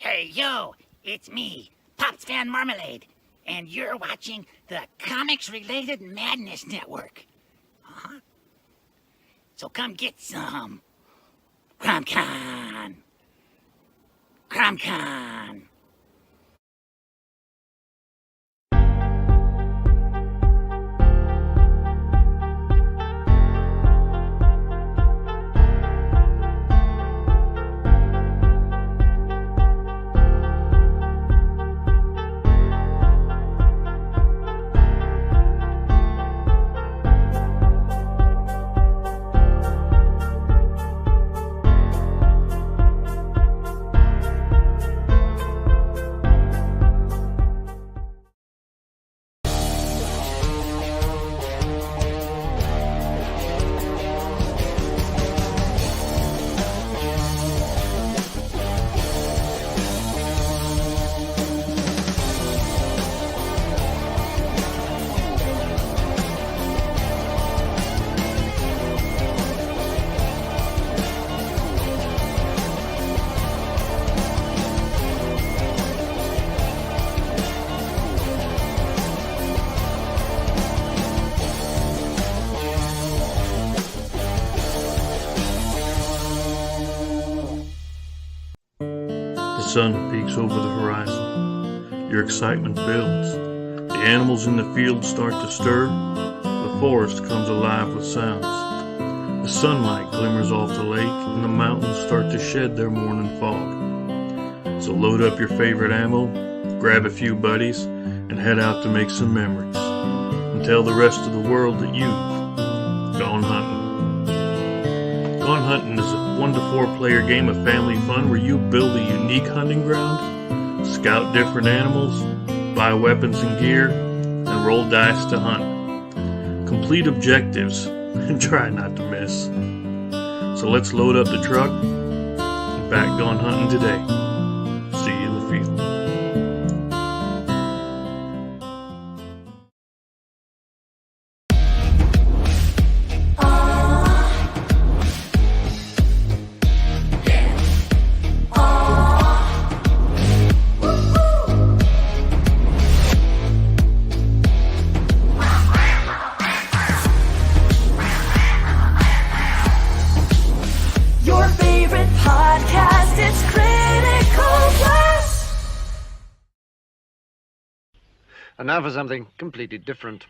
Hey, yo, it's me, Pops Van Marmalade, and you're watching the Comics-Related Madness Network. Uh-huh. So come get some. CromCon. CromCon. The sun peeks over the horizon. Your excitement builds. The animals in the field start to stir. The forest comes alive with sounds. The sunlight glimmers off the lake, and the mountains start to shed their morning fog. So load up your favorite ammo, grab a few buddies, and head out to make some memories. And tell the rest of the world that you've gone hunting. Gone Hunting is a 1 to 4 player game of family fun where you build a unique hunting ground, scout different animals, buy weapons and gear, and roll dice to hunt. Complete objectives and try not to miss. So let's load up the truck and back Gone Hunting today. See you in the field. And now for something completely different.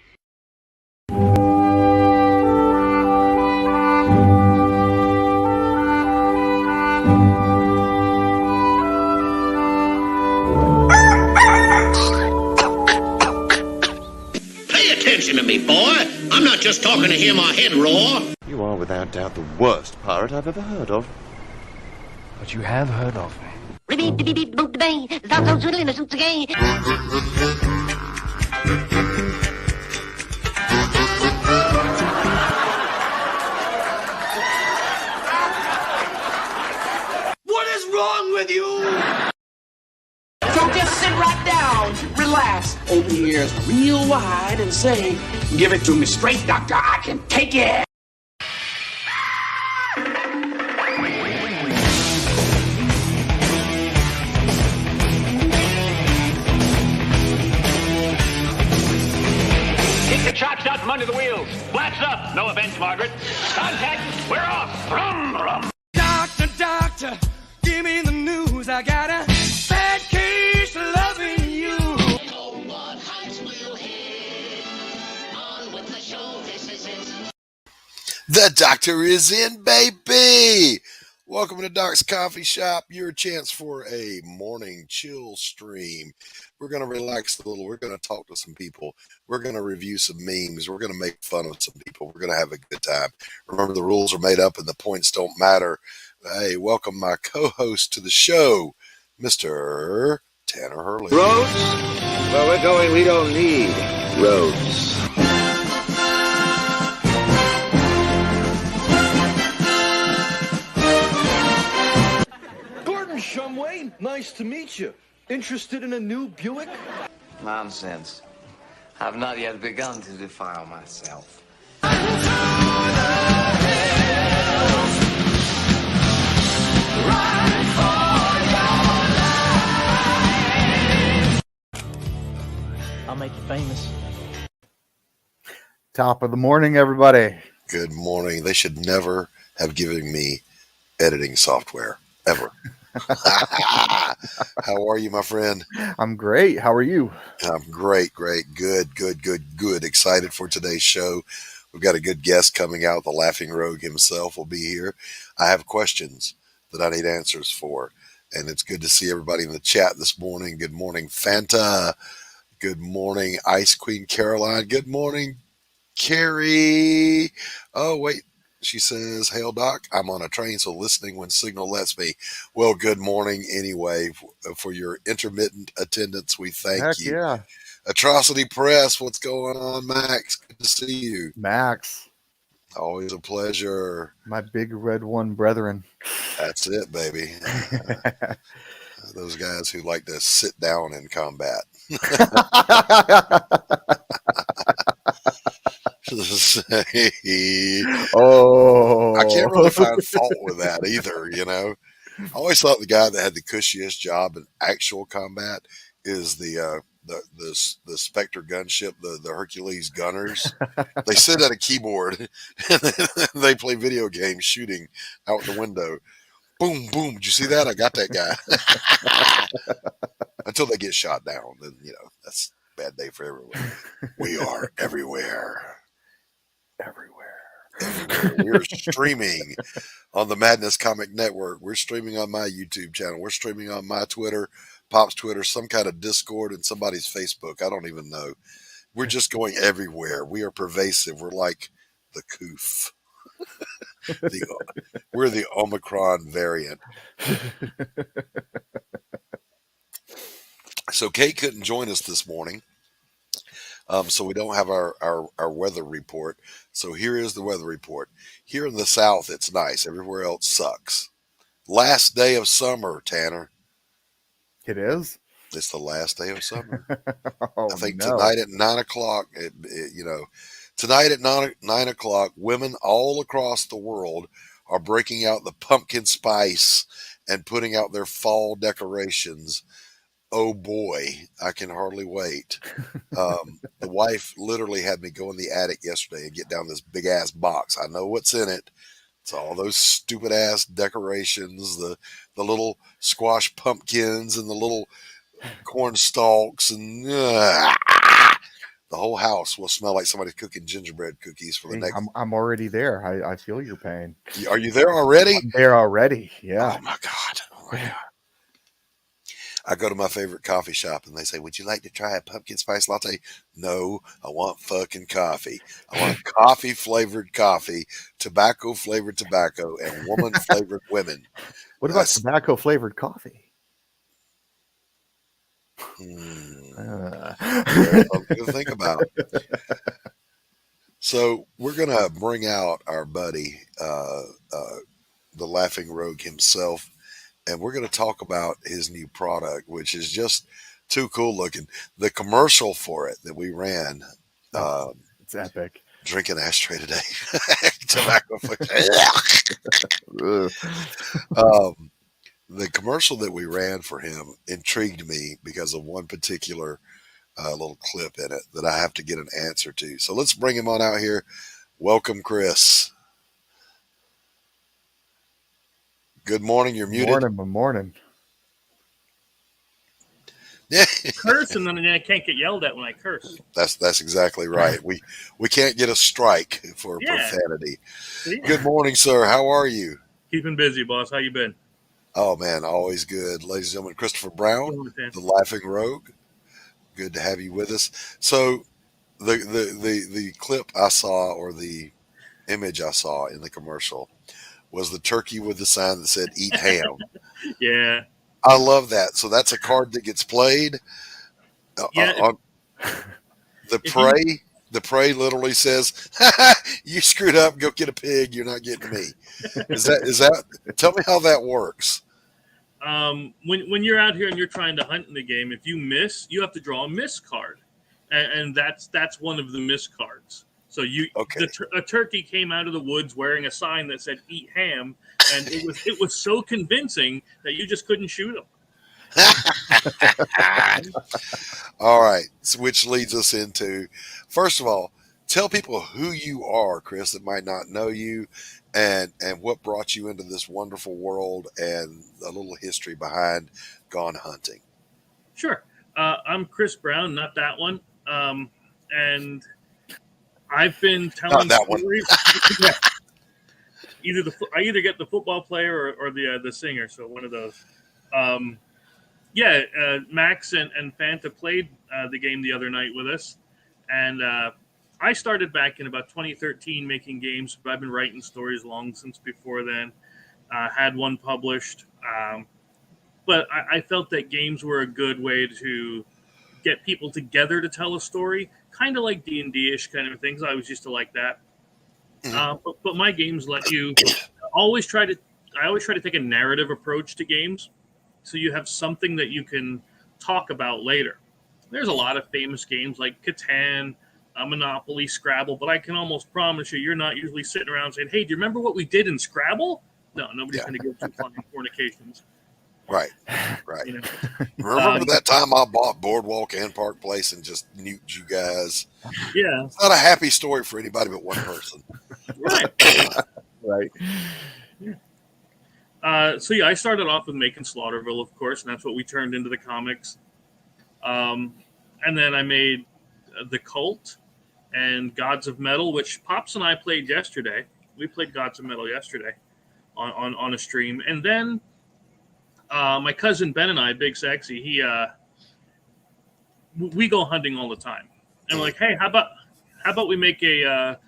Pay attention to me, boy. I'm not just talking to hear my head roar. You are without doubt the worst pirate I've ever heard of. But you have heard of me. What is wrong with you? So just sit right down, relax, open your ears real wide and say, give it to me straight, doctor, I can take it. Chocks out from under the wheels. Flaps up. No offense, Margaret. Contact. We're off. Rum, rum. Doctor, doctor, give me the news. I got a bad case of loving you. Oh, what heights will hit? On with the show. This is it. The doctor is in, baby. Welcome to Doc's Coffee Shop, your chance for a morning chill stream. We're going to relax a little. We're going to talk to some people. We're going to review some memes. We're going to make fun of some people. We're going to have a good time. Remember, the rules are made up and the points don't matter. Hey, welcome my co-host to the show, Mr. Tanner Hurley. Roads? Where we're going, we don't need roads. Shumway, nice to meet you. Interested in a new Buick? Nonsense. I've not yet begun to defile myself. famous. Top of the morning, everybody. Good morning. They should never have given me editing software, ever. How are you, my friend? I'm great. How are you? I'm great. Good. Excited for today's show. We've got a good guest coming out. The Laughing Rogue himself will be here. I have questions that I need answers for. And it's good to see everybody in the chat this morning. Good morning, Fanta. Good morning, Ice Queen Caroline. Good morning, Carrie. Oh, wait. She says, "Hail, Doc. I'm on a train, so listening when signal lets me." Well, good morning anyway. For your intermittent attendance, we thank you. Yeah. Atrocity Press, what's going on, Max? Good to see you. Max. Always a pleasure. My big red one brethren. That's it, baby. Those guys who like to sit down in combat. Oh, I can't really find fault with that either. You know, I always thought the guy that had the cushiest job in actual combat is the Spectre gunship, the Hercules gunners. They sit at a keyboard and they play video games shooting out the window. Boom, boom. Did you see that? I got that guy. Until they get shot down. Then, you know, that's a bad day for everyone. We are everywhere. Everywhere. We're streaming on the Madness Comic Network. We're streaming on my YouTube channel. We're streaming on my Twitter, Pop's Twitter, some kind of Discord, and somebody's Facebook. I don't even know. We're just going everywhere. We are pervasive. We're like the coof. We're the Omicron variant. So Kate couldn't join us this morning. So we don't have our weather report. So here is the weather report. Here in the South, it's nice. Everywhere else sucks. Last day of summer, Tanner. It is? It's the last day of summer. Oh, I think no. tonight at 9 o'clock, tonight at 9 o'clock, women all across the world are breaking out the pumpkin spice and putting out their fall decorations. Oh boy, I can hardly wait. The wife literally had me go in the attic yesterday and get down this big ass box. I know what's in it. It's all those stupid ass decorations, the little squash pumpkins and the little corn stalks, and the whole house will smell like somebody's cooking gingerbread cookies for the next. I'm already there. I feel your pain. Are you there already? I'm there already. Yeah. Oh my God. I go to my favorite coffee shop and they say, "Would you like to try a pumpkin spice latte?" No, I want fucking coffee. I want coffee flavored coffee, tobacco flavored tobacco, and woman flavored women. What about tobacco flavored coffee? Something to think about. So we're gonna bring out our buddy, the Laughing Rogue himself. And we're going to talk about his new product, which is just too cool looking. The commercial for it that we ran. It's epic. Drinking ashtray today. Tobacco. The commercial that we ran for him intrigued me because of one particular little clip in it that I have to get an answer to. So let's bring him on out here. Welcome, Chris. Good morning. You're muted. Morning. Curse and then I can't get yelled at when I curse. That's exactly right. We can't get a strike for profanity. Yeah. Good morning, sir. How are you? Keeping busy, boss. How you been? Oh man, always good. Ladies and gentlemen, Christopher Brown, the Laughing Rogue. Good to have you with us. So the clip I saw, or the image I saw in the commercial, was the turkey with the sign that said "Eat ham." Yeah, I love that. So that's a card that gets played. On the prey literally says, "You screwed up. Go get a pig. You're not getting me." Is that? Tell me how that works. When you're out here and you're trying to hunt in the game, if you miss, you have to draw a miss card, and that's one of the miss cards. So a turkey came out of the woods wearing a sign that said "Eat ham," and it was so convincing that you just couldn't shoot him. All right, so which leads us into, first of all, tell people who you are, Chris, that might not know you, and what brought you into this wonderful world, and a little history behind Gone Hunting. Sure. I'm Chris Brown, not that one. And I've been telling Not that one. stories. Yeah. I either get the football player or the singer, so one of those. Max and Fanta played the game the other night with us, and I started back in about 2013 making games, but I've been writing stories long since before then. Had one published, but I felt that games were a good way to get people together to tell a story, kind of like D&D-ish kind of things. I always used to like that. But my games let you I always try to take a narrative approach to games, so you have something that you can talk about later. There's a lot of famous games like Catan, Monopoly, Scrabble, but I can almost promise you're not usually sitting around saying, "Hey, do you remember what we did in Scrabble?" No, nobody's going to give two flying fornications. Right. You know? Remember that time I bought Boardwalk and Park Place and just nuked you guys? Yeah. It's not a happy story for anybody but one person. Right. Right. I started off with making Slaughterville, of course, and that's what we turned into the comics. And then I made The Cult and Gods of Metal, which Pops and I played yesterday. We played Gods of Metal yesterday on a stream. And then my cousin Ben and I, Big Sexy, we go hunting all the time. And we're like, hey, how about we make a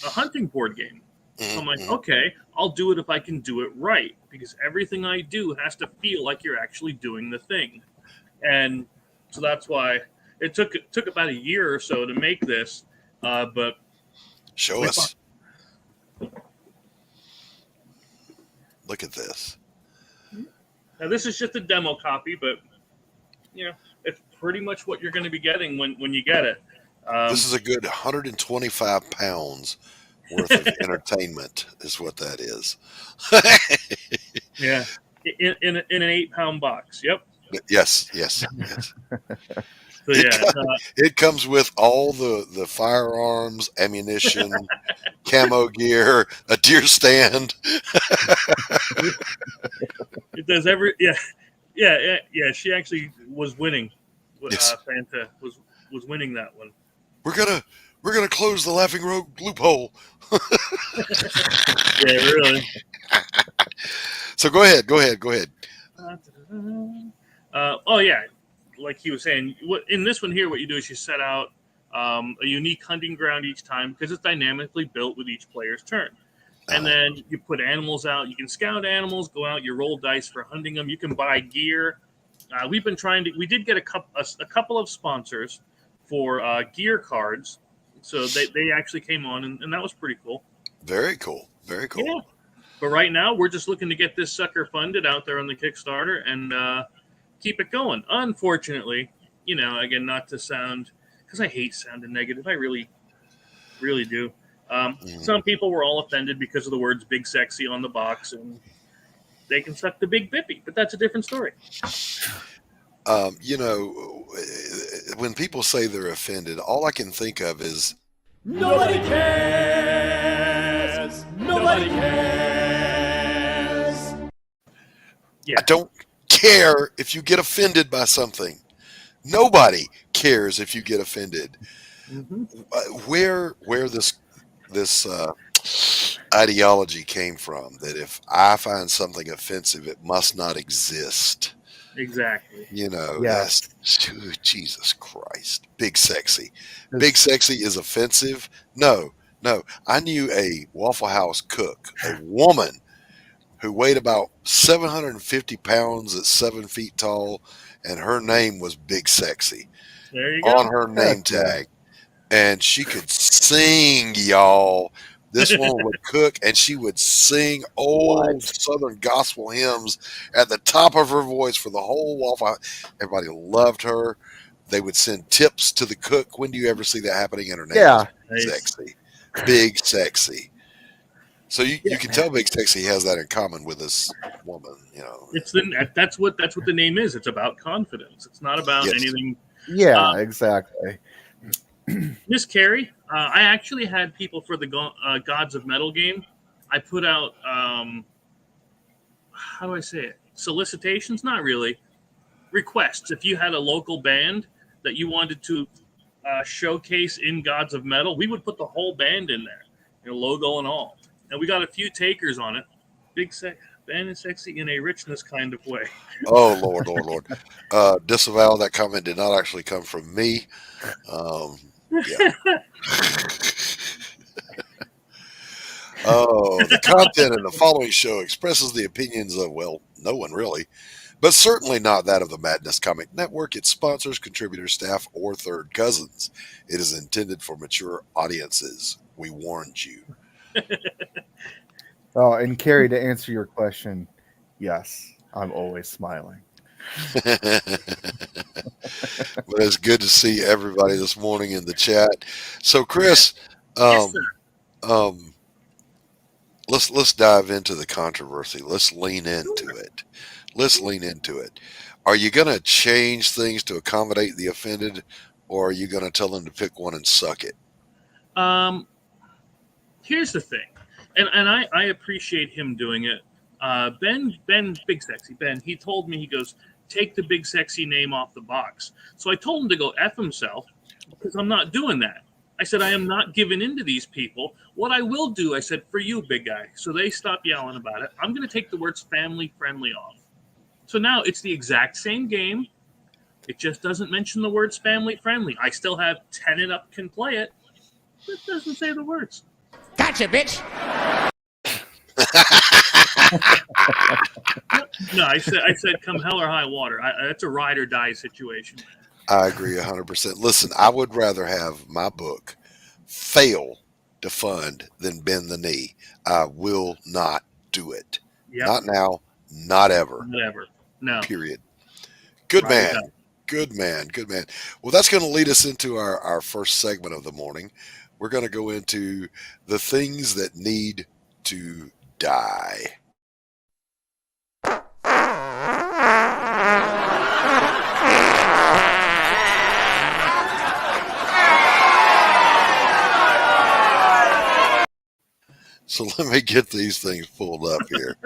hunting board game? So I'm like, okay, I'll do it if I can do it right, because everything I do has to feel like you're actually doing the thing. And so that's why it took about a year or so to make this. But show us. Look at this. Now, this is just a demo copy, but it's pretty much what you're going to be getting when you get it. This is a good 125 pounds worth of entertainment, is what that is. Yeah, in an 8-pound box. Yep. Yes. So, it comes with all the firearms, ammunition, camo gear, a deer stand. It does yeah. She actually was winning. Yes. Fanta was winning that one. We're gonna close the Laughing Rogue loophole. Yeah, really. So go ahead. Like he was saying, in this one here, what you do is you set out a unique hunting ground each time, because it's dynamically built with each player's turn. And then you put animals out. You can scout animals, go out, you roll dice for hunting them. You can buy gear. We did get a couple of sponsors for gear cards. So they actually came on, and that was pretty cool. Very cool. Yeah. But right now, we're just looking to get this sucker funded out there on the Kickstarter and keep it going. Unfortunately, again, not to sound, because I hate sounding negative. I really, really do. Some people were all offended because of the words "big sexy" on the box, and they can suck the big bippy, but that's a different story. When people say they're offended, all I can think of is nobody cares. Nobody cares. Yeah. I don't care if you get offended by something. Nobody cares if you get offended. Mm-hmm. Where this ideology came from, that if I find something offensive, it must not exist. Exactly. That's Jesus Christ. Big sexy. Big sexy is offensive? No. I knew a Waffle House cook, a woman who weighed about 750 pounds at 7 feet tall, and her name was Big Sexy. There you go. On her name tag. And she could sing, y'all. This woman would cook, and she would sing old Southern gospel hymns at the top of her voice for the whole Waffle House. Everybody loved her. They would send tips to the cook. When do you ever see that happening? And her name was Big Sexy. Big Sexy. So you can tell Big Sexy has that in common with this woman, you know. That's what the name is. It's about confidence. It's not about anything. Yeah, exactly. Miss Carrie, I actually had people for the Gods of Metal game. I put out how do I say it? Solicitations? Not really. Requests. If you had a local band that you wanted to showcase in Gods of Metal, we would put the whole band in there, logo and all. And we got a few takers on it. Band is sexy in a richness kind of way. Oh, Lord. Disavow, that comment did not actually come from me. Yeah. The content in the following show expresses the opinions of, well, no one really, but certainly not that of the Madness Comic Network, its sponsors, contributors, staff, or third cousins. It is intended for mature audiences. We warned you. Oh, and Carrie, to answer your question, yes, I'm always smiling. But it's good to see everybody this morning in the chat. So, Chris, Yes, let's dive into the controversy. Let's lean into it. Are you going to change things to accommodate the offended, or are you going to tell them to pick one and suck it? Here's the thing, and I appreciate him doing it. Ben, Big Sexy Ben, he told me, he goes, take the Big Sexy name off the box. So I told him to go F himself, because I'm not doing that. I said, I am not giving in to these people. What I will do, I said, for you, big guy, so they stop yelling about it, I'm going to take the words family friendly off. So now it's the exact same game. It just doesn't mention the words family friendly. I still have 10 and up can play it, but it doesn't say the words. Gotcha, bitch. No, I said come hell or high water. That's a ride or die situation. I agree 100%. Listen, I would rather have my book fail to fund than bend the knee. I will not do it. Yep. Not now, not ever. Never. No. Period. Good Right man. Good man. Good man. Well, that's going to lead us into our first segment of the morning. We're going to go into the things that need to die. So let me get these things pulled up here.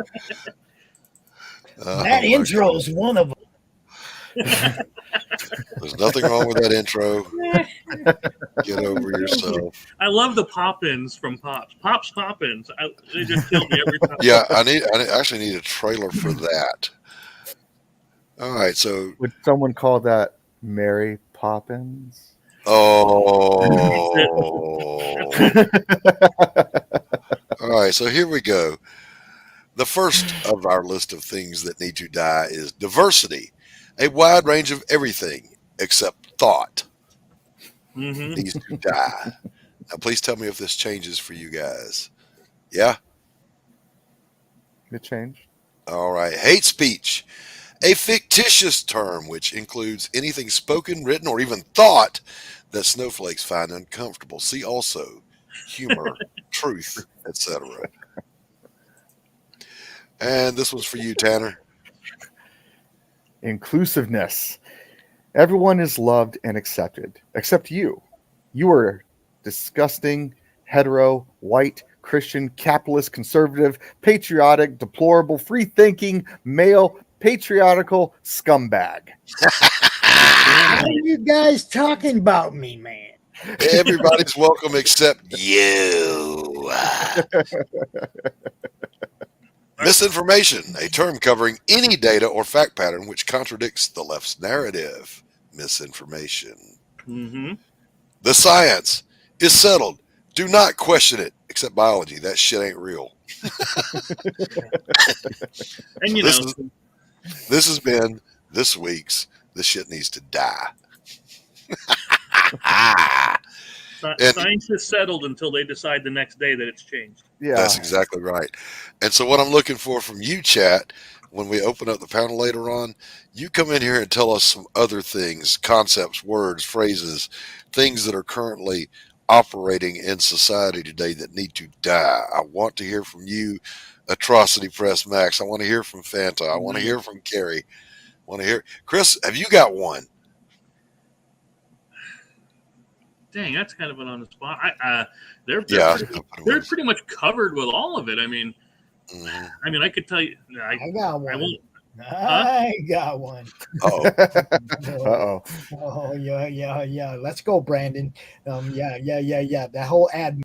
That intro is one of them. There's nothing wrong with that intro. Get over yourself. I love the pop-ins from Pops. Pops pop-ins. They just kill me every time. Yeah, I actually need a trailer for that. All right, so would someone call that Mary Poppins? Oh. All right, so here we go. The first of our list of things that need to die is diversity. A wide range of everything except thought needs to die. Now, please tell me if this changes for you guys. Yeah? It changed. All right. Hate speech. A fictitious term which includes anything spoken, written, or even thought that snowflakes find uncomfortable. See also humor, truth, etc. And this one's for you, Tanner. Inclusiveness. Everyone is loved and accepted, except you. You are disgusting, hetero, white, Christian, capitalist, conservative, patriotic, deplorable, free-thinking, male, patriotical scumbag. What are you guys talking about me, man? Everybody's welcome except you. Misinformation, a term covering any data or fact pattern which contradicts the left's narrative. Misinformation. The science is settled. Do not question it, except biology. That shit ain't real. And you this know, this has been this week's "This Shit Needs to Die." science is settled until they decide the next day that it's changed. Yeah, that's exactly right. And so what I'm looking for from you, chat, when we open up the panel later on, you come in here and tell us some other things, concepts, words, phrases, things that are currently operating in society today that need to die. I want to hear from you, Atrocity Press Max. I want to hear from Fanta. I want to hear from Carrie. I want to hear Chris. Have you got one? Dang, that's kind of an on the spot. They're pretty much covered with all of it. I mean, I could tell you. I got one. I won't. I got one. Uh-oh. Oh, yeah. Let's go, Brandon. Yeah. That whole ad.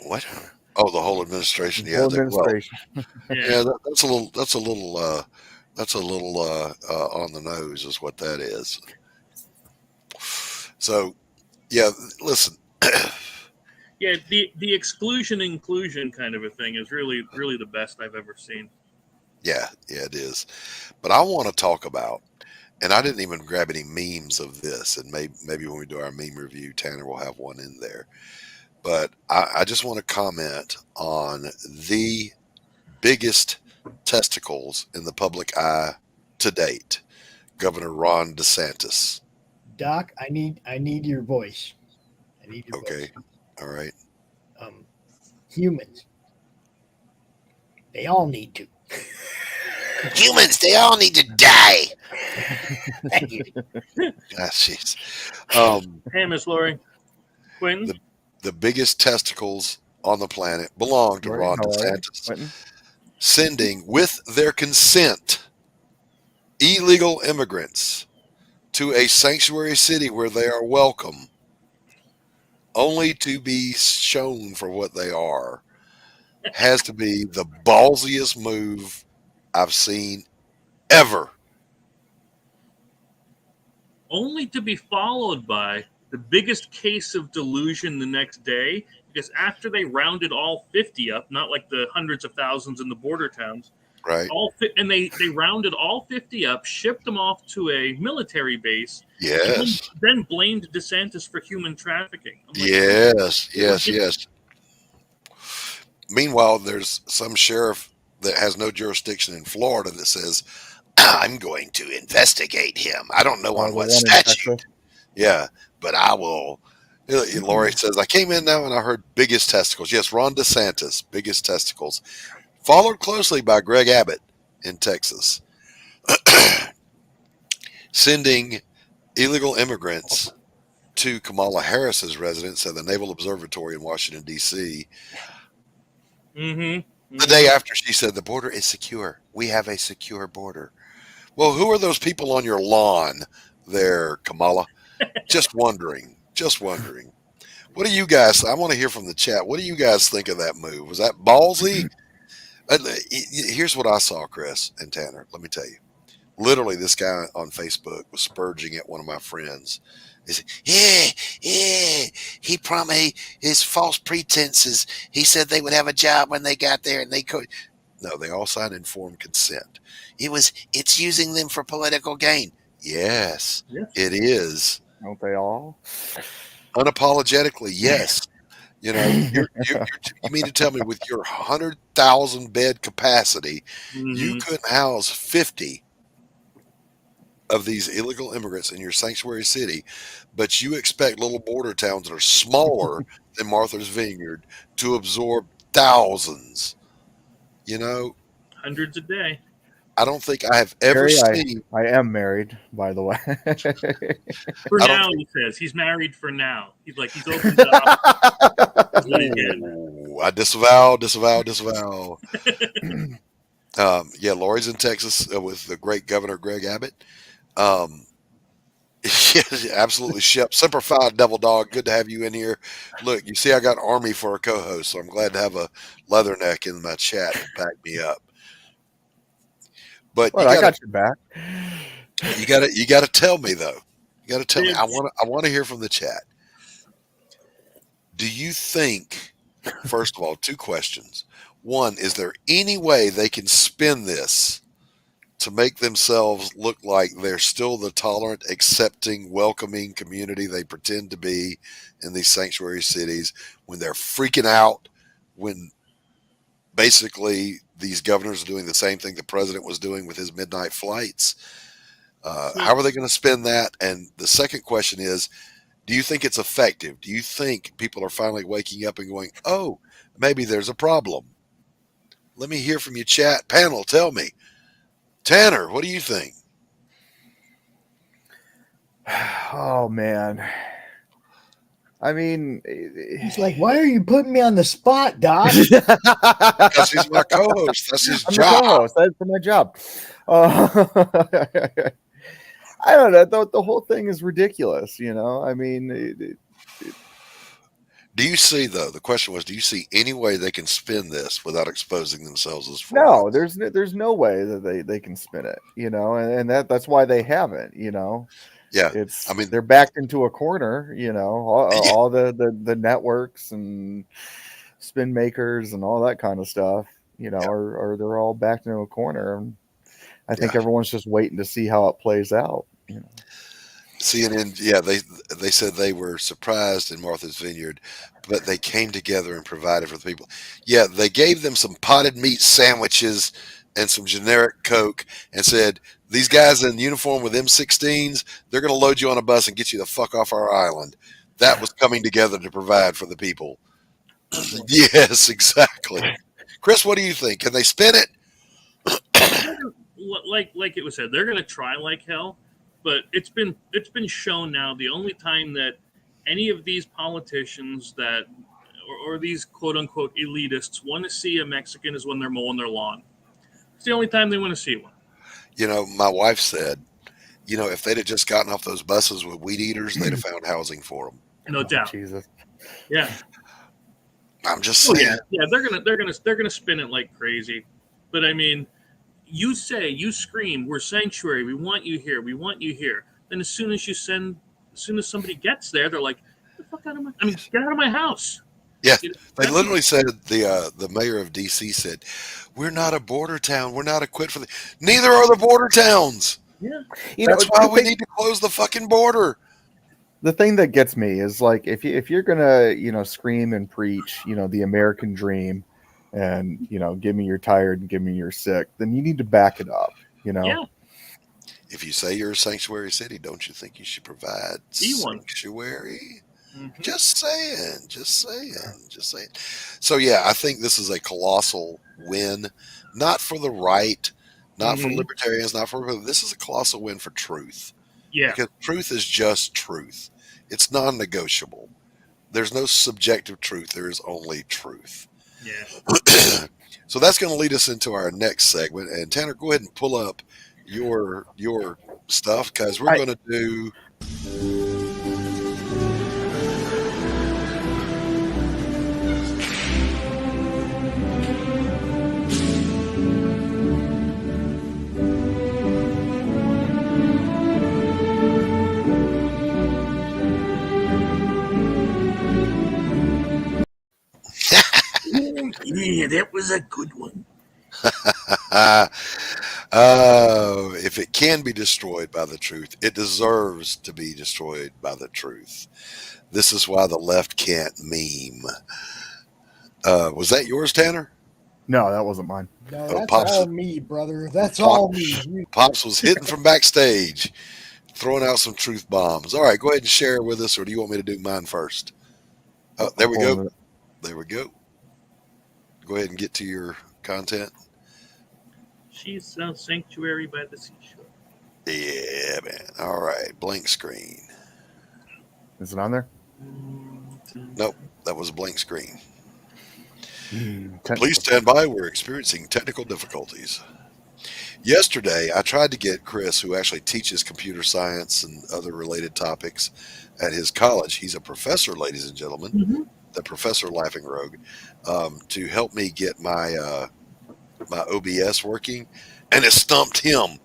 What? Oh, the whole administration. The whole administration. That's a little on the nose, is what that is. So, yeah, listen. Yeah, the exclusion inclusion kind of a thing is really the best I've ever seen. Yeah, it is. But I want to talk about, and I didn't even grab any memes of this, and maybe when we do our meme review, Tanner will have one in there. But I just want to comment on the biggest testicles in the public eye to date, Governor Ron DeSantis. Doc, I need your voice. I need your voice. Okay, all right. Humans, they all need to. Humans, they all need to die. Thank you. Jeez. Hey, Miss Laurie. Quentin? The biggest testicles on the planet belong to Ron DeSantis, sending, with their consent, illegal immigrants to a sanctuary city where they are welcome, only to be shown for what they are, has to be the ballsiest move I've seen ever. Only to be followed by the biggest case of delusion the next day, because after they rounded all 50 up, not like the hundreds of thousands in the border towns, right? And they rounded all 50 up, shipped them off to a military base, yes, and then blamed DeSantis for human trafficking. Like, yes. Meanwhile, there's some sheriff that has no jurisdiction in Florida that says, I'm going to investigate him. I don't know on what statute. Yeah, but I will. Laurie says, I came in now and I heard biggest testicles. Yes, Ron DeSantis, biggest testicles. Followed closely by Greg Abbott in Texas. Sending illegal immigrants to Kamala Harris's residence at the Naval Observatory in Washington, D.C. The day after she said the border is secure. We have a secure border. Well, who are those people on your lawn there, Kamala? Just wondering. What do you guys, I want to hear from the chat. What do you guys think of that move? Was that ballsy? Here's what I saw, Chris and Tanner. Let me tell you. Literally, this guy on Facebook was spurging at one of my friends. He said, he promised his false pretenses. He said they would have a job when they got there, and they could. No, they all signed informed consent. It's using them for political gain. Yes. It is. Don't they all? Unapologetically, yes. You know, you mean to tell me with your 100,000 bed capacity, you couldn't house 50 of these illegal immigrants in your sanctuary city, but you expect little border towns that are smaller than Martha's Vineyard to absorb thousands, hundreds a day. I don't think I have ever seen. I am married, by the way. For now, he says. He's married for now. He's opened up. That's what he did. I disavow. Yeah, Laurie's in Texas with the great Governor Greg Abbott. Absolutely. Semper Fi, Devil Dog. Good to have you in here. Look, you see, I got Army for a co-host, so I'm glad to have a Leatherneck in my chat to back me up. But I got your back. You got to tell me though. You got to tell me. I want to hear from the chat. Do you think? First of all, two questions. One, is there any way they can spin this to make themselves look like they're still the tolerant, accepting, welcoming community they pretend to be in these sanctuary cities when they're freaking out, when basically these governors are doing the same thing the president was doing with his midnight flights? How are they going to spin that? And the second question is, Do you think it's effective? Do you think people are finally waking up and going, oh, maybe there's a problem? Let me hear from you, chat panel. Tell me. Tanner, what do you think? Oh man. I mean, he's like, why are you putting me on the spot, Doc? Because he's my co-host. That's his I'm job. the co-host. That's my job. I don't know. The whole thing is ridiculous. I mean, do you see, though? The question was, do you see any way they can spin this without exposing themselves as no. frauds? There's no way that they can spin it. And that's why they haven't. Yeah, It's I mean, they're backed into a corner. All the networks and spin makers and all that kind of stuff. Are they're all backed into a corner. And I think everyone's just waiting to see how it plays out. CNN, yeah, they said they were surprised in Martha's Vineyard, but they came together and provided for the people. Yeah, they gave them some potted meat sandwiches and some generic Coke and said, these guys in uniform with M16s, they're going to load you on a bus and get you the fuck off our island. That was coming together to provide for the people. Yes, exactly. Chris, what do you think? Can they spin it? Like it was said, they're going to try like hell, but it's been shown now the only time that any of these politicians that or these quote unquote elitists want to see a Mexican is when they're mowing their lawn. It's the only time they want to see one. My wife said, if they'd have just gotten off those buses with weed eaters, they'd have found housing for them. No doubt. Jesus. Yeah. I'm just saying. Yeah, they're gonna spin it like crazy. But I mean, you scream, we're sanctuary, we want you here, we want you here. Then as soon as somebody gets there, they're like, get the fuck out of get out of my house. Yeah, they literally said the mayor of D.C. said, "We're not a border town. We're not equipped for the." Neither are the border towns. Yeah, that's why we need to close the fucking border. The thing that gets me is like if you're gonna scream and preach the American dream, and give me your tired and give me your sick, then you need to back it up. Yeah. If you say you're a sanctuary city, don't you think you should provide sanctuary? Mm-hmm. Just saying. So yeah, I think this is a colossal win, not for the right, not for libertarians, this is a colossal win for truth. Yeah. Because truth is just truth. It's non-negotiable. There's no subjective truth. There is only truth. Yeah. So that's going to lead us into our next segment. And Tanner, go ahead and pull up your stuff because we're going to do. Yeah, that was a good one. If it can be destroyed by the truth, it deserves to be destroyed by the truth. This is why the left can't meme. Was that yours, Tanner? No, that wasn't mine. No, that's all me, brother. That's all me. Pops was hidden from backstage, throwing out some truth bombs. All right, go ahead and share it with us, or do you want me to do mine first? Oh, there we go. There we go. Go ahead and get to your content. She's a sanctuary by the seashore. Yeah, man. All right. Blank screen. Is it on there? Nope. That was a blank screen. Please stand by. We're experiencing technical difficulties. Yesterday, I tried to get Chris, who actually teaches computer science and other related topics at his college. He's a professor, ladies and gentlemen. Mm-hmm. The Professor Laughing Rogue, to help me get my my OBS working, and it stumped him.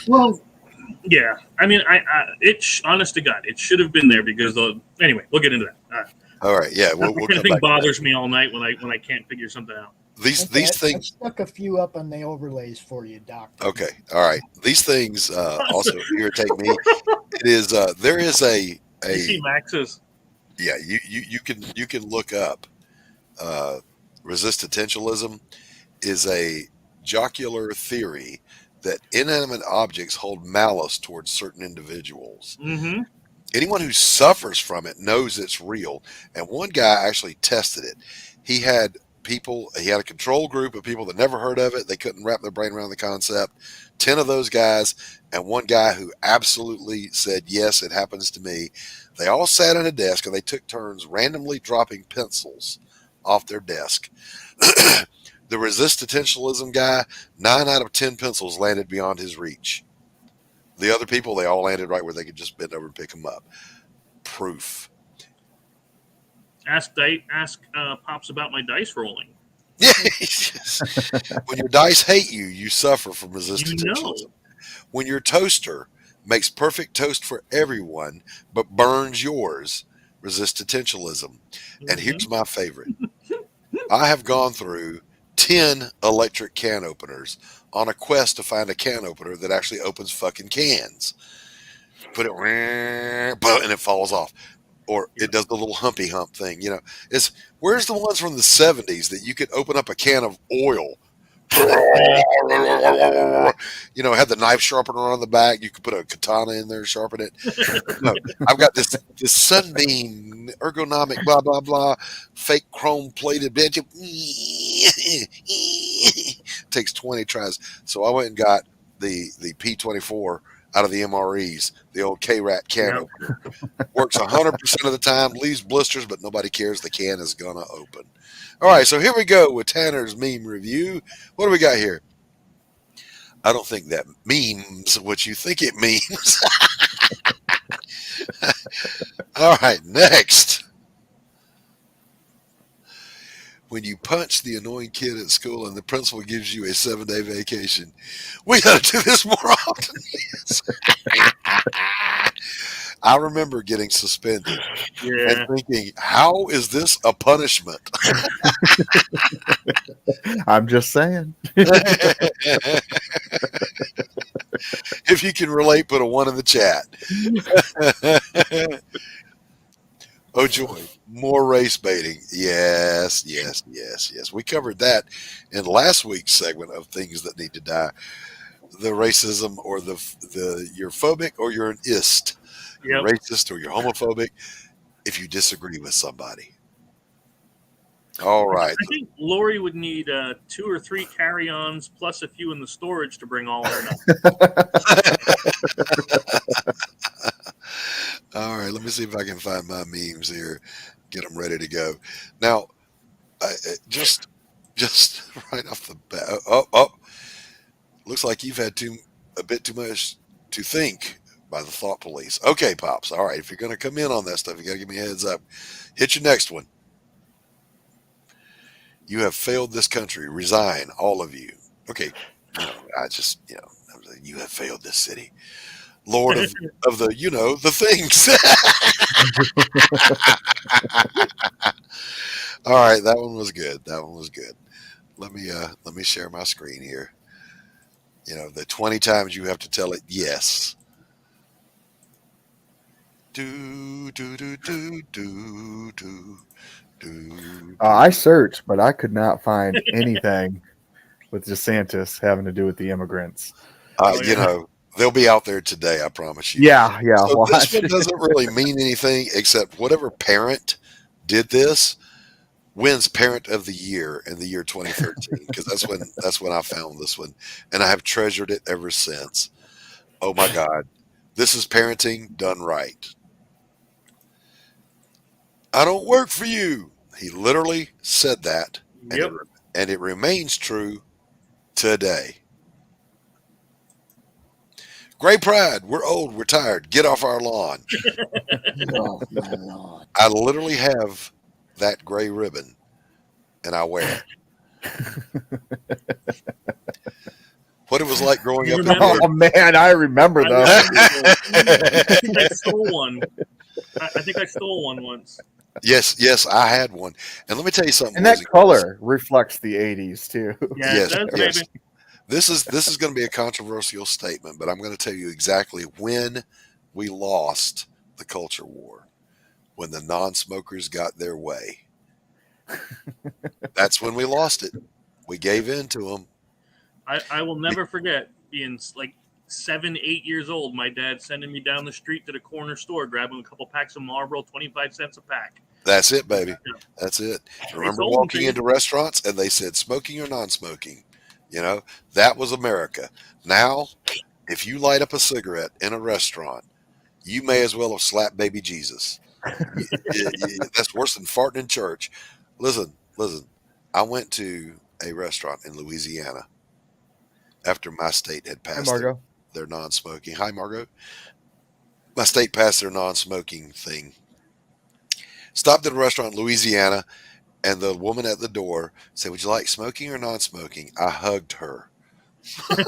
Well, yeah. I mean, honest to God, it should have been there because anyway, we'll get into that. All right, yeah. We'll kind of thing bothers me all night when I can't figure something out. These things. I stuck a few up on the overlays for you, Doc. Okay, all right. These things also irritate me. It is there is a you see Max's. Yeah, you can look up resistentialism is a jocular theory that inanimate objects hold malice towards certain individuals. Mm-hmm. Anyone who suffers from it knows it's real. And one guy actually tested it. He had he had a control group of people that never heard of it. They couldn't wrap their brain around the concept. 10 of those guys, and one guy who absolutely said, yes, it happens to me. They all sat at a desk and they took turns randomly dropping pencils off their desk. The resistentialism guy, 9 out of 10 pencils landed beyond his reach. The other people, they all landed right where they could just bend over and pick them up. Proof. Ask Pops about my dice rolling. Yeah. When your dice hate you, you suffer from resistentialism. When your toaster makes perfect toast for everyone but burns yours, resistentialism. And here's my favorite. I have gone through 10 electric can openers on a quest to find a can opener that actually opens fucking cans. Put it, and it falls off. Or it does the little humpy hump thing. Where's the ones from the 70s that you could open up a can of oil? Had the knife sharpener on the back. You could put a katana in there, sharpen it. No, I've got this Sunbeam ergonomic, blah, blah, blah, fake chrome plated bitch. Takes 20 tries. So I went and got the P24 out of the MREs, the old K-Rat can opener. Works 100% of the time, leaves blisters, but nobody cares. The can is going to open. All right, so here we go with Tanner's meme review. What do we got here? I don't think that means what you think it means. All right, next. When you punch the annoying kid at school and the principal gives you a 7-day vacation. We got to do this more often. I remember getting suspended and thinking, how is this a punishment? I'm just saying. If you can relate, put a 1 in the chat. Oh, joy. More race baiting. Yes. We covered that in last week's segment of things that need to die. The racism or you're phobic or you're an ist. You're racist or you're homophobic if you disagree with somebody. All right. I think Laurie would need 2 or 3 carry-ons plus a few in the storage to bring all her All right, let me see if I can find my memes here. Get them ready to go. Now, just right off the bat. Oh, looks like you've had a bit too much to think by the thought police. Okay, Pops. All right, if you're going to come in on that stuff, you got to give me a heads up. Hit your next one. You have failed this country. Resign, all of you. Okay, you have failed this city. Lord of the, the things. All right, that one was good. Let me share my screen here. The 20 times you have to tell it yes. I searched, but I could not find anything with DeSantis having to do with the immigrants. They'll be out there today, I promise you. Yeah. So this one doesn't really mean anything except whatever parent did this wins Parent of the Year in the year 2013 because that's when I found this one, and I have treasured it ever since. Oh my God, this is parenting done right. I don't work for you. He literally said that, and it remains true today. Gray pride. We're old. We're tired. Get off our lawn. Get off my lawn. I literally have that gray ribbon, and I wear it. What it was like growing up. Oh man, I remember those. I stole one. I think I stole one once. Yes, I had one. And let me tell you something. And that color reflects the 80s too. Yes. This is going to be a controversial statement, but I'm going to tell you exactly when we lost the culture war. When the non-smokers got their way. That's when we lost it. We gave in to them. I will never forget being 7, 8 years old, my dad sending me down the street to the corner store, grabbing a couple packs of Marlboro, 25 cents a pack. That's it, baby. That's it. Remember walking into restaurants and they said smoking or non-smoking. You know, that was America. Now, if you light up a cigarette in a restaurant, you may as well have slapped baby Jesus. That's worse than farting in church. Listen. I went to a restaurant in Louisiana after my state had passed their non-smoking. Hi, Margot. My state passed their non-smoking thing. Stopped at a restaurant in Louisiana, and the woman at the door said, "Would you like smoking or non-smoking?" I hugged her. I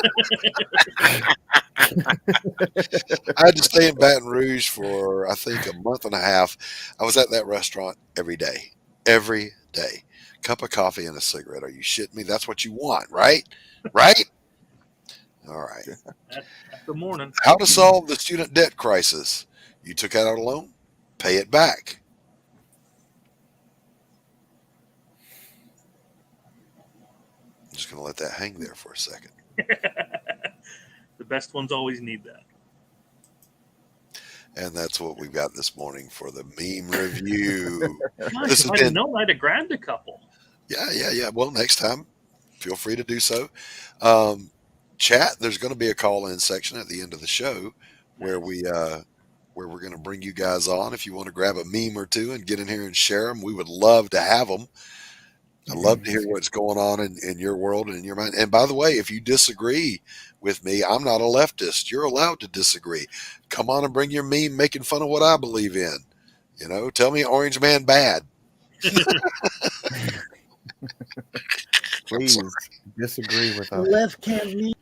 had to stay in Baton Rouge for, I think, a month and a half. I was at that restaurant every day. Every day. Cup of coffee and a cigarette. Are you shitting me? That's what you want, right? Right? All right. Good morning. How to solve the student debt crisis. You took out a loan, pay it back. I'm just going to let that hang there for a second. The best ones always need that. And that's what we've got this morning for the meme review. Nice. I didn't know I'd have grabbed a couple. Yeah. Well, next time, feel free to do so. Chat, there's going to be a call-in section at the end of the show where we're going to bring you guys on. If you want to grab a meme or two and get in here and share them, we would love to have them. I'd love to hear what's going on in your world and in your mind. And by the way, if you disagree with me, I'm not a leftist. You're allowed to disagree. Come on and bring your meme making fun of what I believe in. You know, tell me Orange Man bad. Please disagree with us. The left can't meme.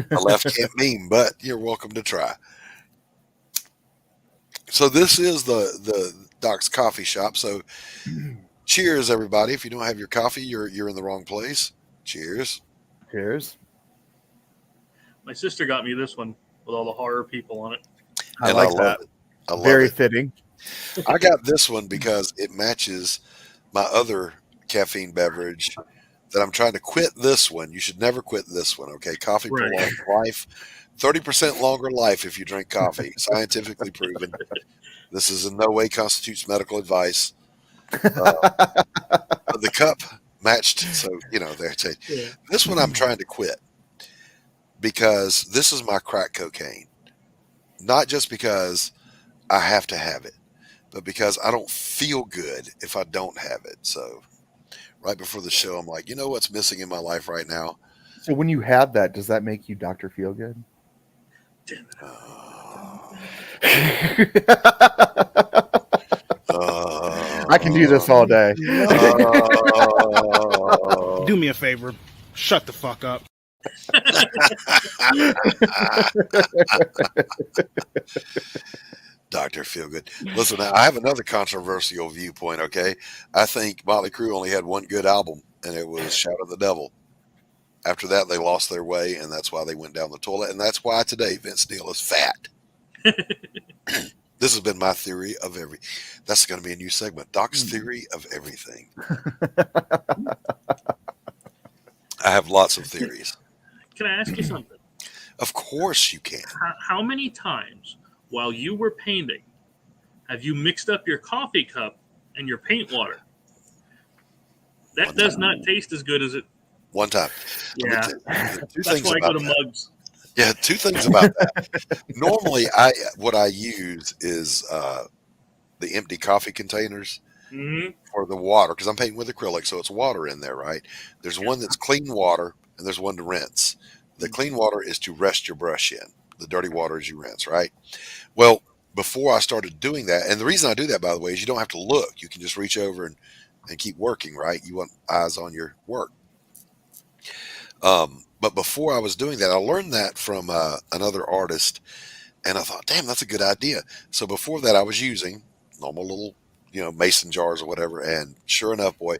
The left can't meme, but you're welcome to try. So this is the Doc's Coffee Shop. So cheers, everybody. If you don't have your coffee, you're in the wrong place. Cheers. Cheers. My sister got me this one with all the horror people on it. I like that. I love Very it. fitting. I got this one because it matches my other caffeine beverage that I'm trying to quit. This one. You should never quit this one, okay? Coffee prolongs life. 30% longer life if you drink coffee. Scientifically proven. This is in no way constitutes medical advice. But the cup matched, so, you know, there. Yeah. This one I'm trying to quit because this is my crack cocaine. Not just because I have to have it, but because I don't feel good if I don't have it. So right before the show, I'm like, you know what's missing in my life right now? So when you have that, does that make you Dr. Feelgood? I can do this all day. Do me a favor. Shut the fuck up. Dr. Feelgood. Listen, I have another controversial viewpoint, okay? I think Motley Crue only had one good album, and it was Shout of the Devil. After that, they lost their way, and that's why they went down the toilet, and that's why today Vince Neil is fat. This has been my theory of that's going to be a new segment. Doc's theory of everything. I have lots of theories. Can I ask you something? Of course you can. How many times while you were painting have you mixed up your coffee cup and your paint water? That does not taste as good as it. One time. Yeah. That's why I go to mugs. Yeah, two things about that. Normally, what I use is the empty coffee containers for the water, because I'm painting with acrylic, so it's water in there, right? There's one that's clean water, and there's one to rinse. The clean water is to rest your brush in. The dirty water is you rinse, right? Well, before I started doing that, and the reason I do that, by the way, is you don't have to look. You can just reach over and keep working, right? You want eyes on your work. But before I was doing that, I learned that from another artist, and I thought, damn, that's a good idea. So before that, I was using normal little, mason jars or whatever, and sure enough, boy,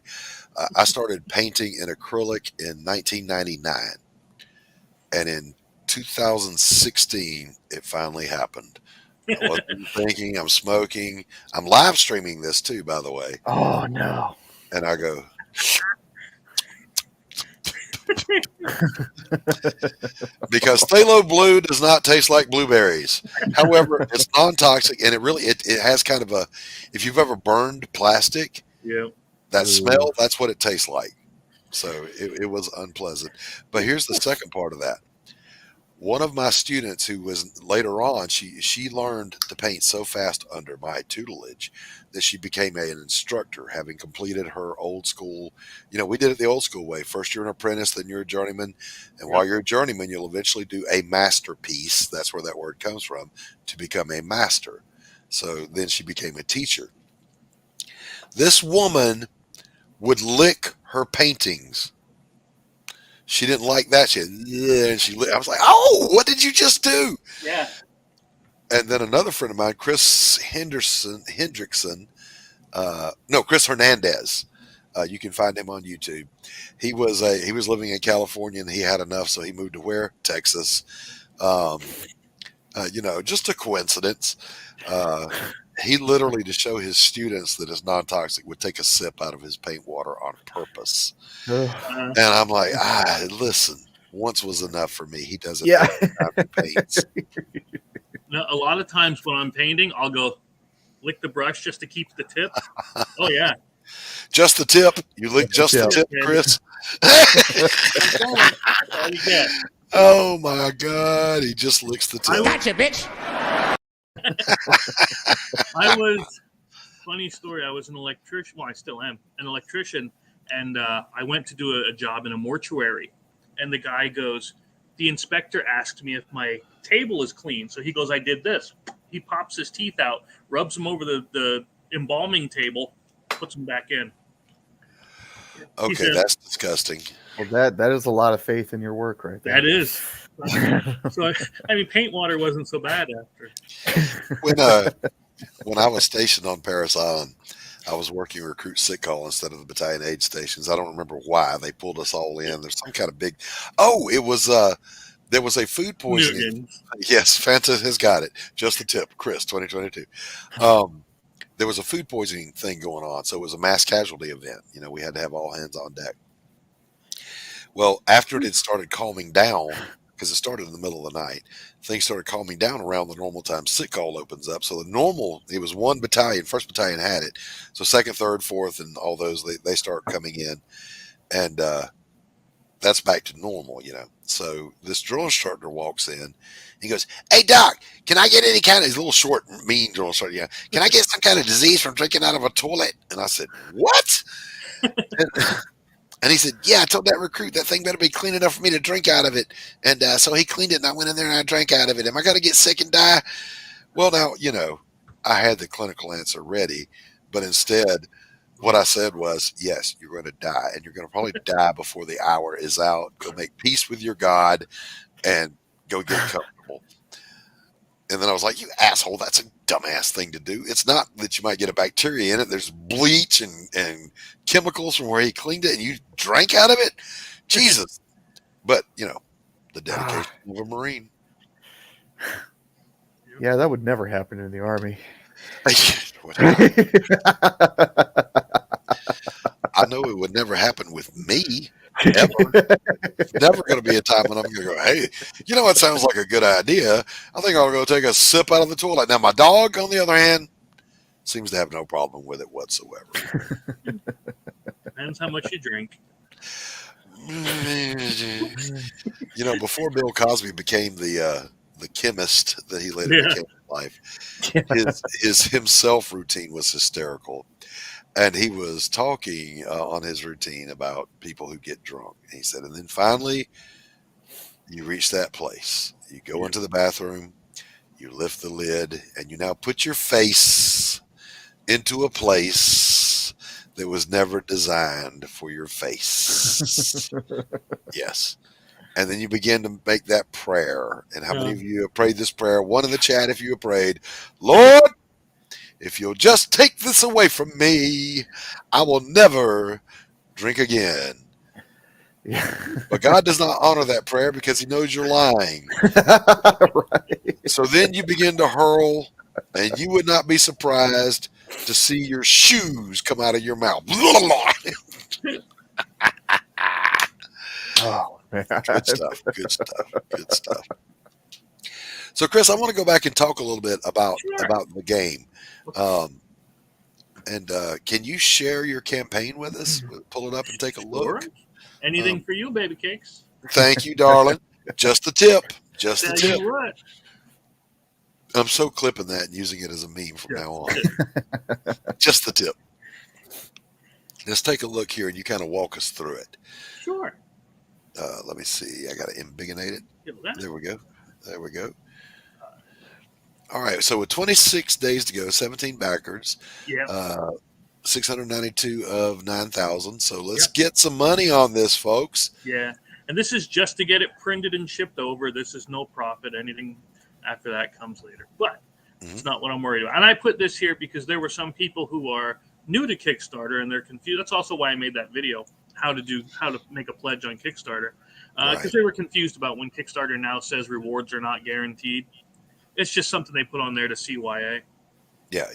I started painting in acrylic in 1999, and in 2016, it finally happened. I wasn't thinking, I'm smoking. I'm live streaming this too, by the way. Oh, no. And I go... Because phthalo blue does not taste like blueberries. However, it's non-toxic, and it has kind of a, if you've ever burned plastic, Yeah. that smell, that's what it tastes like. So it was unpleasant. But here's the second part of that. One of my students who was later on, she learned to paint so fast under my tutelage that she became an instructor, having completed her old school. We did it the old school way. First you're an apprentice, then you're a journeyman. And while you're a journeyman, you'll eventually do a masterpiece. That's where that word comes from, to become a master. So then she became a teacher. This woman would lick her paintings. She didn't like that. I was like, "Oh, what did you just do?" Yeah. And then another friend of mine, Chris Hernandez. You can find him on YouTube. He was living in California, and he had enough, so he moved to where? Texas. Just a coincidence. He literally, to show his students that it's non-toxic, would take a sip out of his paint water on purpose. And I'm like, listen, once was enough for me. He does it. Yeah. Every time he paints. Now, a lot of times when I'm painting, I'll go lick the brush just to keep the tip. Oh yeah, just the tip. You lick just the tip, Chris. That's all you get. Oh my God, he just licks the tip. Gotcha, bitch. Funny story. I was an electrician. Well, I still am an electrician. And I went to do a job in a mortuary. And the guy goes, the inspector asked me if my table is clean. So he goes, I did this. He pops his teeth out, rubs them over the embalming table, puts them back in. Okay, said, that's disgusting. Well, that is a lot of faith in your work right there. That is. So, paint water wasn't so bad after. When I was stationed on Paris Island, I was working recruit sick call instead of the battalion aid stations. I don't remember why they pulled us all in. There's some kind of big. Oh, it was there was a food poisoning. Yes, Fanta has got it. Just the tip, Chris, 2022. There was a food poisoning thing going on, so it was a mass casualty event. We had to have all hands on deck. Well, after it had started calming down, because it started in the middle of the night, things started calming down around the normal time sick call opens up. So it was one battalion, first battalion had it. So second, third, fourth, and all those, they start coming in. And that's back to normal, So this drill instructor walks in. He goes, "Hey, Doc, can I get any kind of," he's a little short, mean drill instructor, "Can I get some kind of disease from drinking out of a toilet?" And I said, "What?" And he said, "Yeah, I told that recruit that thing better be clean enough for me to drink out of it." And so he cleaned it, and I went in there and I drank out of it. Am I going to get sick and die? Well, now, I had the clinical answer ready, but instead, what I said was, yes, you're going to die, and you're going to probably die before the hour is out. Go make peace with your God and go get comfortable. And then I was like, "You asshole, that's a dumbass thing to do. It's not that you might get a bacteria in it. There's bleach and chemicals from where he cleaned it, and you drank out of it. Jesus." But, the dedication of a Marine. Yeah, that would never happen in the Army. I know it would never happen with me. Ever. It's never going to be a time when I'm going to go, "Hey, what sounds like a good idea? I think I'll go take a sip out of the toilet." Now, my dog, on the other hand, seems to have no problem with it whatsoever. Depends how much you drink. Before Bill Cosby became the chemist that he later became in life, his himself routine was hysterical. And he was talking on his routine about people who get drunk. And he said, and then finally, you reach that place. You go into the bathroom, you lift the lid, and you now put your face into a place that was never designed for your face. Yes. And then you begin to make that prayer. And how many of you have prayed this prayer? One in the chat, if you have prayed, "Lord, if you'll just take this away from me, I will never drink again." Yeah. But God does not honor that prayer because he knows you're lying. Right. So then you begin to hurl, and you would not be surprised to see your shoes come out of your mouth. Oh, man. Good stuff. Good stuff. Good stuff. So, Chris, I want to go back and talk a little bit about the game. Can you share your campaign with us? Pull it up and take a look. Anything for you, baby cakes. Thank you, darling. Just the tip. Just the Tell tip. you what. I'm so clipping that and using it as a meme from now on. Just the tip. Let's take a look here and you kind of walk us through it. Sure. Let me see. I got to imbigonate it. There we go. There we go. All right. So with 26 days to go, 17 backers. Yeah. 692 of 9,000. So let's get some money on this, folks. Yeah. And this is just to get it printed and shipped over. This is no profit. Anything after that comes later. But it's not what I'm worried about. And I put this here because there were some people who are new to Kickstarter and they're confused. That's also why I made that video, how to make a pledge on Kickstarter. Because they were confused about when Kickstarter now says rewards are not guaranteed. It's just something they put on there to CYA. Yeah.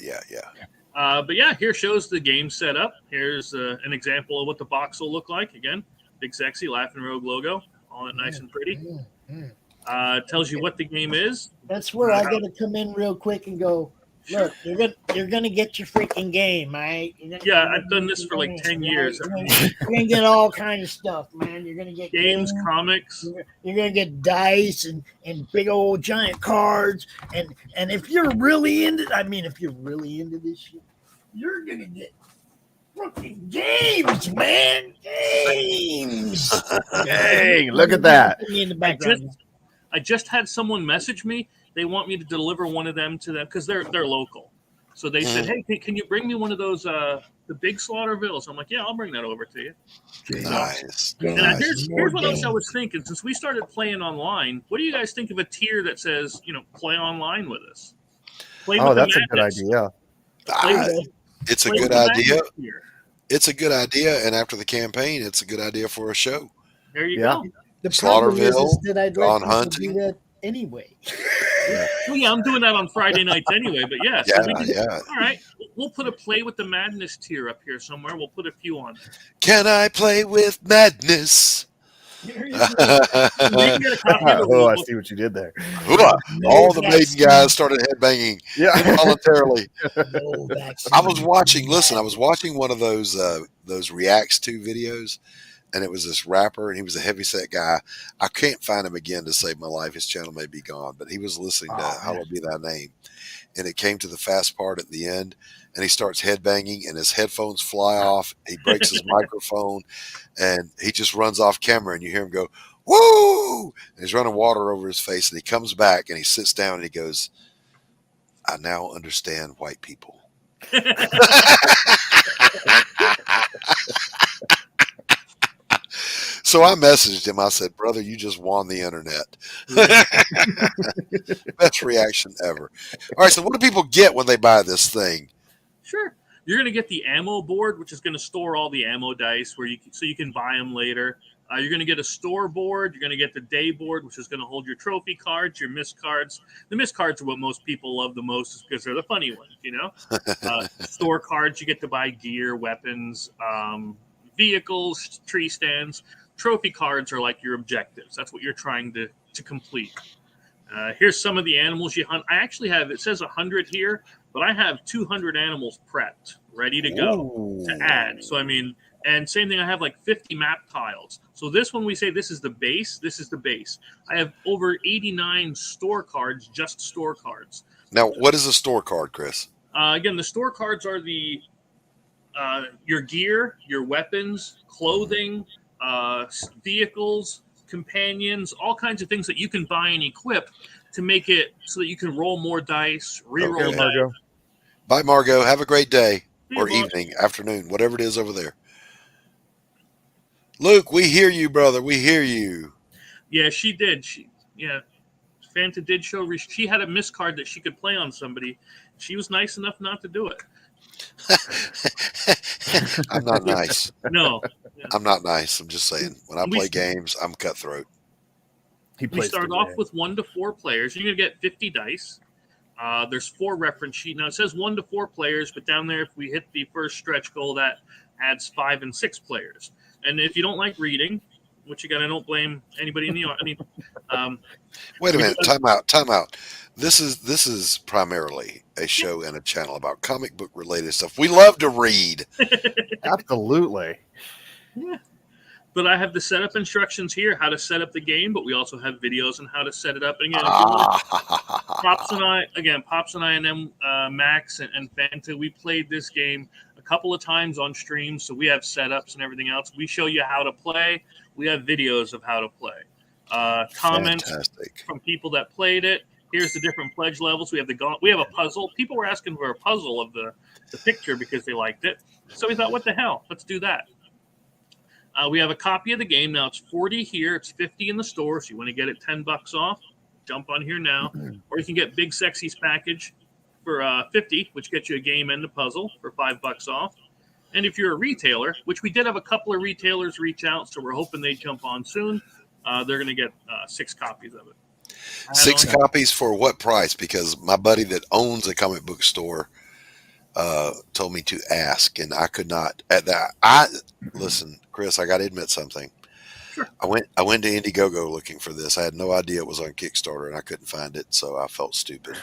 But yeah, here shows the game setup. Here's an example of what the box will look like. Again, big sexy Laughing Rogue logo, all nice and pretty. Tells you what the game is. That's where I got to come in real quick and go, look, you're gonna get your freaking game, right? Yeah, I've done this for like 10 years. You're gonna get all kinds of stuff, man. You're gonna get games, comics. You're gonna get dice and big old giant cards. And if you're really into this shit, you're gonna get fucking games, man. Games. Dang, look at that. In the background. I just had someone message me. They want me to deliver one of them to them because they're local. So they said, "Hey, can you bring me one of those the big Slaughtervilles?" I'm like, "Yeah, I'll bring that over to you." Nice. And here's what else I was thinking. Since we started playing online, what do you guys think of a tier that says, play online with us? That's a good idea. It's a good idea. It's a good idea, and after the campaign, it's a good idea for a show. There you go. The problem is Slaughterville, that I'd gone like to hunting. do that anyway. Well, yeah, I'm doing that on Friday nights anyway. But yeah, all right. We'll put a play with the madness tier up here somewhere. We'll put a few on. Can I play with madness? Oh, I see what you did there. All the maiden guys started headbanging involuntarily. I was watching one of those Reacts to videos, and it was this rapper, and he was a heavyset guy. I can't find him again to save my life. His channel may be gone, but he was listening to Hallowed Be Thy Name, and it came to the fast part at the end, and he starts headbanging, and his headphones fly off. He breaks his microphone, and he just runs off camera, and you hear him go, "Woo!" And he's running water over his face, and he comes back, and he sits down, and he goes, "I now understand white people." So I messaged him. I said, "Brother, you just won the internet." Best reaction ever. All right, so what do people get when they buy this thing? Sure. You're going to get the ammo board, which is going to store all the ammo dice so you can buy them later. You're going to get a store board. You're going to get the day board, which is going to hold your trophy cards, your miss cards. The miss cards are what most people love the most because they're the funny ones, Store cards, you get to buy gear, weapons, vehicles, tree stands. Trophy cards are like your objectives. That's what you're trying to complete. Here's some of the animals you hunt. I actually have, it says 100 here, but I have 200 animals prepped, ready to go to add. So, and same thing, I have like 50 map tiles. So this one, we say this is the base. This is the base. I have over 89 store cards, just store cards. Now, what is a store card, Chris? Again, the store cards are your gear, your weapons, clothing, vehicles, companions, all kinds of things that you can buy and equip to make it so that you can roll more dice, reroll dice. Margo. Bye, Margo. Have a great day or evening, afternoon, whatever it is over there. Luke, we hear you, brother. We hear you. Yeah, she did. Fanta did show she had a miss card that she could play on somebody. She was nice enough not to do it. I'm not nice. No. I'm not nice. I'm just saying. When I play games, I'm cutthroat. We start off with 1 to 4 players. You're going to get 50 dice. There's 4 reference sheets. Now, it says 1 to 4 players, but down there, if we hit the first stretch goal, that adds 5 and 6 players. And if you don't like reading, which again, I don't blame anybody in the audience. Wait a minute. Time out. This is primarily a show and a channel about comic book related stuff. We love to read. Absolutely. Yeah. But I have the setup instructions here, how to set up the game, but we also have videos on how to set it up. And again, Pops and I and then Max and Fanta, we played this game a couple of times on stream, so we have setups and everything else. We show you how to play. We have videos of how to play. Comments from people that played it. Here's the different pledge levels. We have we have a puzzle. People were asking for a puzzle of the picture because they liked it. So we thought, what the hell? Let's do that. We have a copy of the game. Now it's $40 here. It's $50 in the store. So you want to get it $10 off, jump on here now. Or you can get Big Sexy's package for $50, which gets you a game and a puzzle for $5 off. And if you're a retailer, which we did have a couple of retailers reach out, so we're hoping they jump on soon, they're going to get 6 copies of it. 6 copies for what price? Because my buddy that owns a comic book store told me to ask, and I could not. Listen, Chris, I got to admit something. Sure. I went to Indiegogo looking for this. I had no idea it was on Kickstarter, and I couldn't find it, so I felt stupid.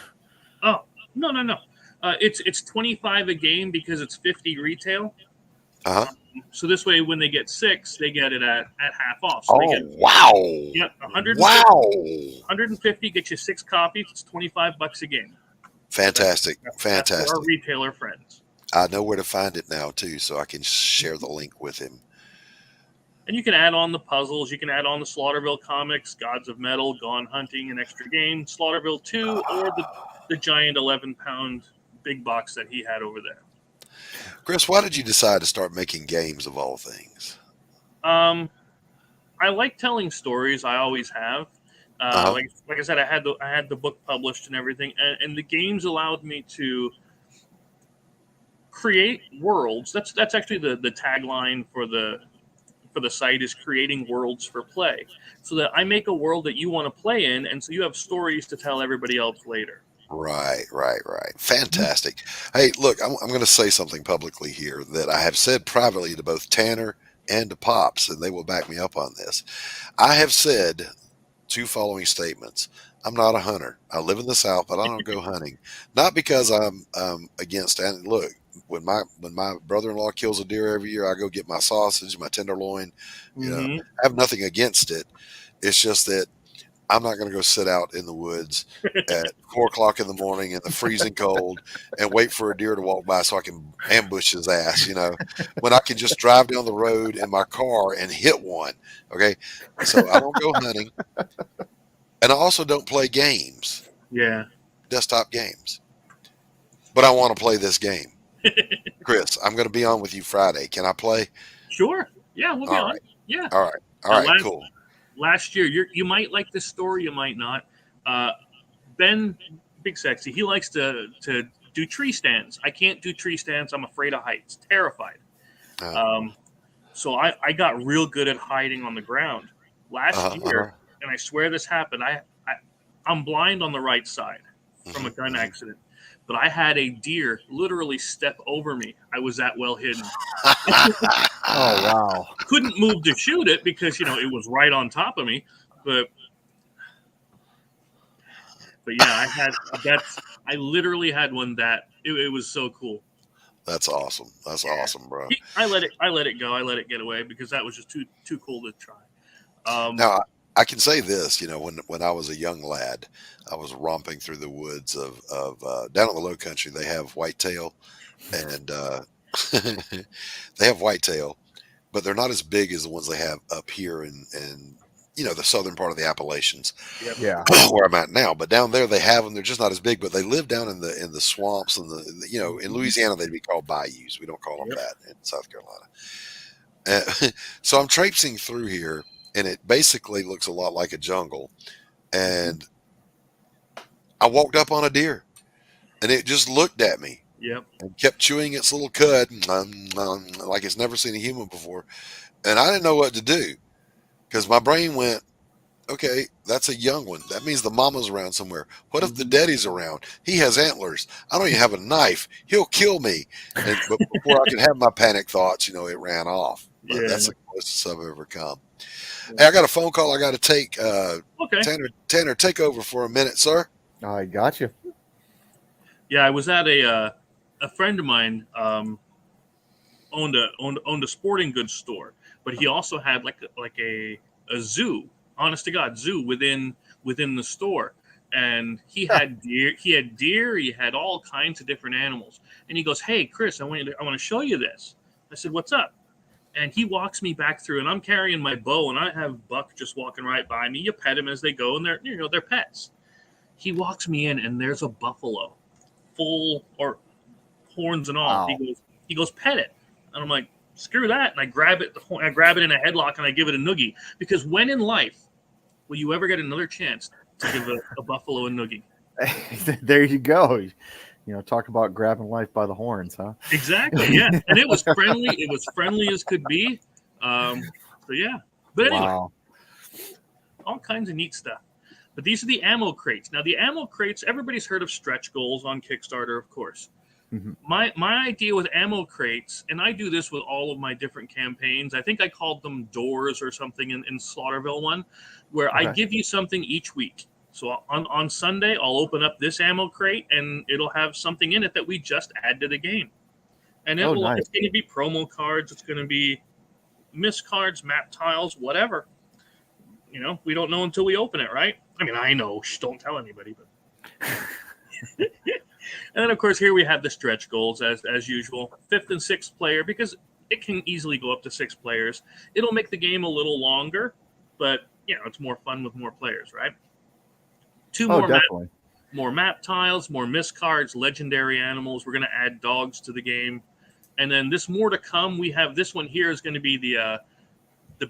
Oh, no. It's $25 a game because it's $50 retail. So this way, when they get 6, they get it at half off. So wow! Yep, 150, wow! 150 gets you 6 copies. It's $25 a game. Fantastic. That's for our retailer friends. I know where to find it now too, so I can share the link with him. And you can add on the puzzles. You can add on the Slaughterville comics, Gods of Metal, Gone Hunting, an extra game, Slaughterville 2, or the giant 11-pound big box that he had over there. Chris, why did you decide to start making games of all things? I like telling stories. I always have. Like I said, I had the book published and everything, and the games allowed me to create worlds. That's actually the tagline for the site is creating worlds for play, so that I make a world that you want to play in, and so you have stories to tell everybody else later. Right. Fantastic. Hey, look, I'm going to say something publicly here that I have said privately to both Tanner and to Pops, and they will back me up on this. I have said 2 following statements. I'm not a hunter. I live in the South, but I don't go hunting. Not because I'm against. And look, when my brother-in-law kills a deer every year, I go get my sausage, my tenderloin. You know, I have nothing against it. It's just that I'm not going to go sit out in the woods at 4:00 in the morning in the freezing cold and wait for a deer to walk by so I can ambush his ass, you know, when I can just drive down the road in my car and hit one. Okay. So I don't go hunting. And I also don't play games. Yeah. Desktop games. But I want to play this game. Chris, I'm going to be on with you Friday. Can I play? Sure. Yeah, we'll be on. Right. Yeah. All right. Cool. Last year, you might like this story, you might not. Ben, Big Sexy, he likes to do tree stands. I can't do tree stands. I'm afraid of heights, terrified. So I got real good at hiding on the ground last year, and I swear this happened. I'm blind on the right side from a gun accident, but I had a deer literally step over me. I was that well hidden. Oh, wow. Couldn't move to shoot it because, you know, it was right on top of me. But yeah, I literally had one that it was so cool. That's awesome. That's awesome, bro. I let it go. I let it get away because that was just too cool to try. Now I can say this, you know, when I was a young lad, I was romping through the woods of down in the Low Country. They have whitetail, and they have whitetail, but they're not as big as the ones they have up here in you know, the southern part of the Appalachians. Yep. Yeah, where I'm at now. But down there they have them. They're just not as big, but they live down in the swamps and the you know, in Louisiana they'd be called bayous. We don't call them that in South Carolina. So I'm traipsing through here, and it basically looks a lot like a jungle. And I walked up on a deer, and it just looked at me. Yep. And kept chewing its little cud, like it's never seen a human before. And I didn't know what to do because my brain went, okay, that's a young one. That means the mama's around somewhere. What if the daddy's around? He has antlers. I don't even have a knife. He'll kill me. But before I could have my panic thoughts, you know, it ran off. But that's the closest I've ever come. Hey, I got a phone call I got to take. Okay. Tanner, take over for a minute, sir. I got you. Yeah, I was at a friend of mine owned a sporting goods store, but he also had like a zoo, honest to God, zoo within the store. And he had deer, he had all kinds of different animals. And he goes, "Hey, Chris, I want to show you this." I said, "What's up?" And he walks me back through, and I'm carrying my bow, and I have Buck just walking right by me. You pet him as they go, and they're pets. He walks me in, and there's a buffalo, full or horns and all. Wow. He goes, "Pet it," and I'm like, "Screw that!" And I grab it in a headlock, and I give it a noogie, because when in life will you ever get another chance to give a buffalo a noogie? There you go. Talk about grabbing life by the horns, huh? Exactly, yeah. And it was friendly. It was friendly as could be. So yeah. But anyway, Wow. all kinds of neat stuff. But these are the ammo crates. Now, the ammo crates, everybody's heard of stretch goals on Kickstarter, of course. Mm-hmm. My idea with ammo crates, and I do this with all of my different campaigns. I think I called them doors or something in Slaughterville one, where I give you something each week. So on Sunday, I'll open up this ammo crate, and it'll have something in it that we just add to the game. And it's going to be promo cards. It's going to be miss cards, map tiles, whatever. We don't know until we open it, right? I mean, I know. Shh, don't tell anybody. But and then, of course, here we have the stretch goals, as usual. 5th and 6th player, because it can easily go up to 6 players. It'll make the game a little longer, but, it's more fun with more players, right? 2 more map tiles, more miss cards, legendary animals. We're going to add dogs to the game. And then this more to come. We have this one here is going to be the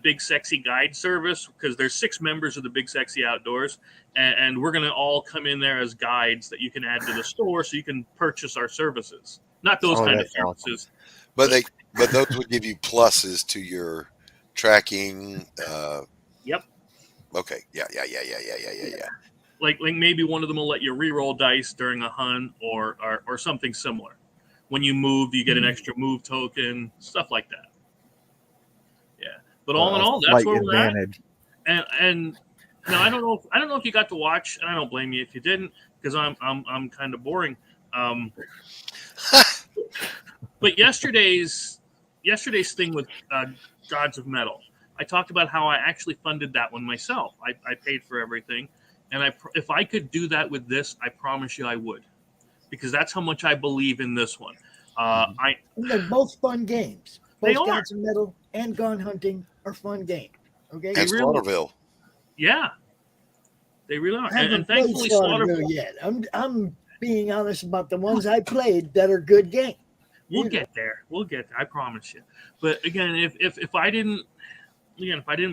Big Sexy Guide service, because there's 6 members of the Big Sexy Outdoors, and we're going to all come in there as guides that you can add to the store, so you can purchase our services. Not those kind of services. Awesome. But those would give you pluses to your tracking. Yep. Okay. Yeah. Like maybe one of them will let you re-roll dice during a hunt or something similar. When you move, you get an extra move token, stuff like that. Yeah, but all in all, that's where we're at. And now I don't know if you got to watch, and I don't blame you if you didn't, because I'm kind of boring. But yesterday's thing with Gods of Metal, I talked about how I actually funded that one myself. I paid for everything. And if I could do that with this, I promise you I would, because that's how much I believe in this one. They're both fun games. They Both are. Gods of Metal and Gun Hunting are fun games. Okay, And Slaughterville. Yeah, they really are. I haven't And played thankfully, Slaughterville yet. I'm being honest about the ones I played that are good games. We'll get there. I promise you. But again, if I didn't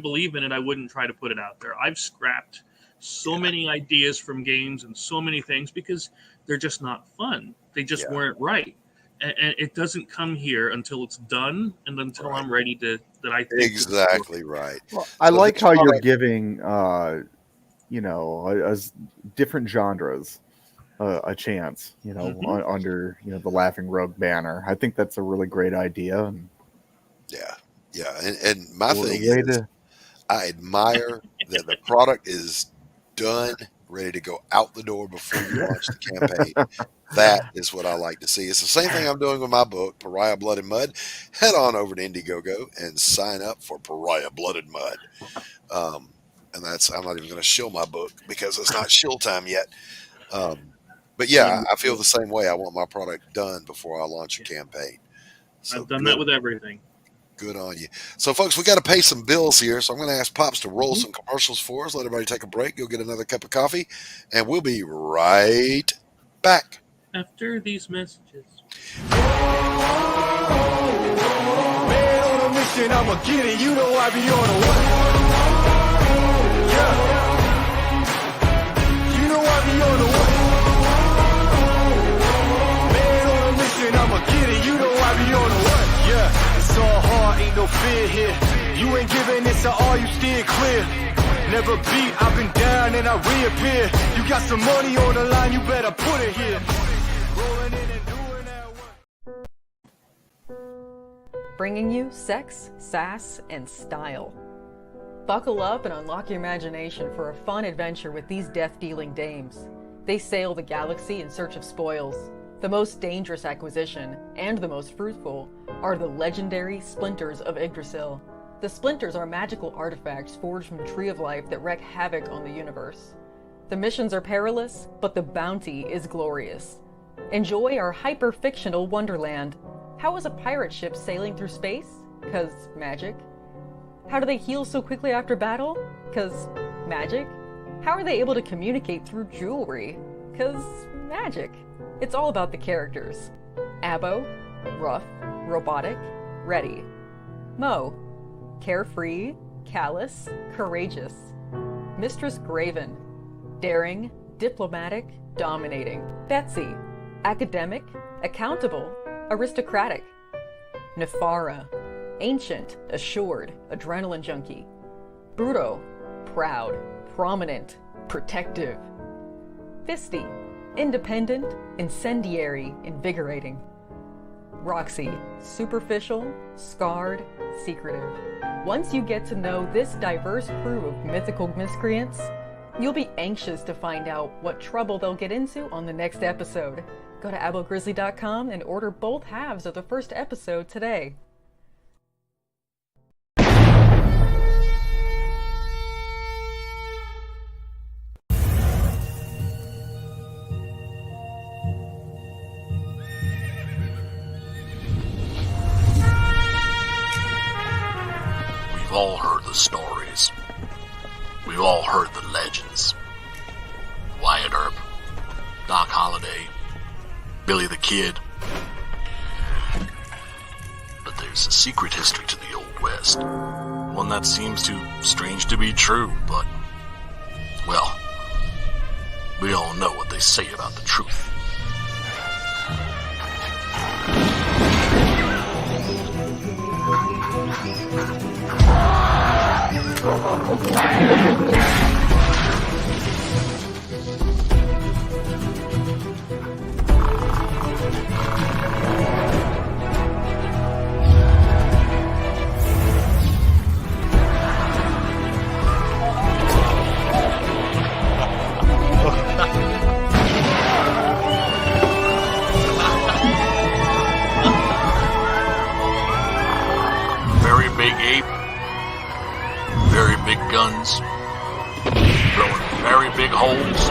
believe in it, I wouldn't try to put it out there. I've scrapped so many ideas from games and so many things because they're just not fun. They just weren't right. And it doesn't come here until it's done and until I'm ready that I think exactly right. Well, I like how you're giving different genres a chance, under the Laughing Rogue banner. I think that's a really great idea. And and my thing is, I admire that the product is done, ready to go out the door before you launch the campaign. That is what I like to see. It's the same thing I'm doing with my book, Pariah Blood and Mud. Head on over to Indiegogo and sign up for Pariah Blood and Mud. And I'm not even going to shill my book because it's not shill time yet. But yeah, I feel the same way. I want my product done before I launch a campaign. So I've done that with everything. Good on you. So, folks, we got to pay some bills here. So I'm going to ask Pops to roll some commercials for us. Let everybody take a break. Go get another cup of coffee. And we'll be right back. After these messages. Man on a mission, I'ma get it. You know I be on a what? Yeah. You know I be on a what? Man on a mission, I'ma get it. You know I be on a what? Yeah. It's all hard, ain't no fear here. You ain't giving it, so all you steer clear. Never beat, I've been down and I reappear. You got some money on the line, you better put it here. Rolling in and doing that Bringing you sex, sass, and style. Buckle up and unlock your imagination for a fun adventure with these death-dealing dames. They sail the galaxy in search of spoils. The most dangerous acquisition, and the most fruitful, are the legendary Splinters of Yggdrasil. The Splinters are magical artifacts forged from the Tree of Life that wreak havoc on the universe. The missions are perilous, but the bounty is glorious. Enjoy our hyper-fictional wonderland. How is a pirate ship sailing through space? 'Cause magic. How do they heal so quickly after battle? 'Cause magic. How are they able to communicate through jewelry? 'Cause magic. It's all about the characters. Abo, rough, robotic, ready. Mo, carefree, callous, courageous. Mistress Graven, daring, diplomatic, dominating. Betsy, academic, accountable, aristocratic. Nefara, ancient, assured, adrenaline junkie. Bruto, proud, prominent, protective. Fisty, independent, incendiary, invigorating. Roxy, superficial, scarred, secretive. Once you get to know this diverse crew of mythical miscreants, you'll be anxious to find out what trouble they'll get into on the next episode. Go to abogrizzly.com and order both halves of the first episode today. We've all heard the stories. We've all heard the legends. Wyatt Earp, Doc Holliday, Billy the Kid. But there's a secret history to the Old West. One that seems too strange to be true, but, well, we all know what they say about the truth. Very big ape, very big guns, blowing very big holes,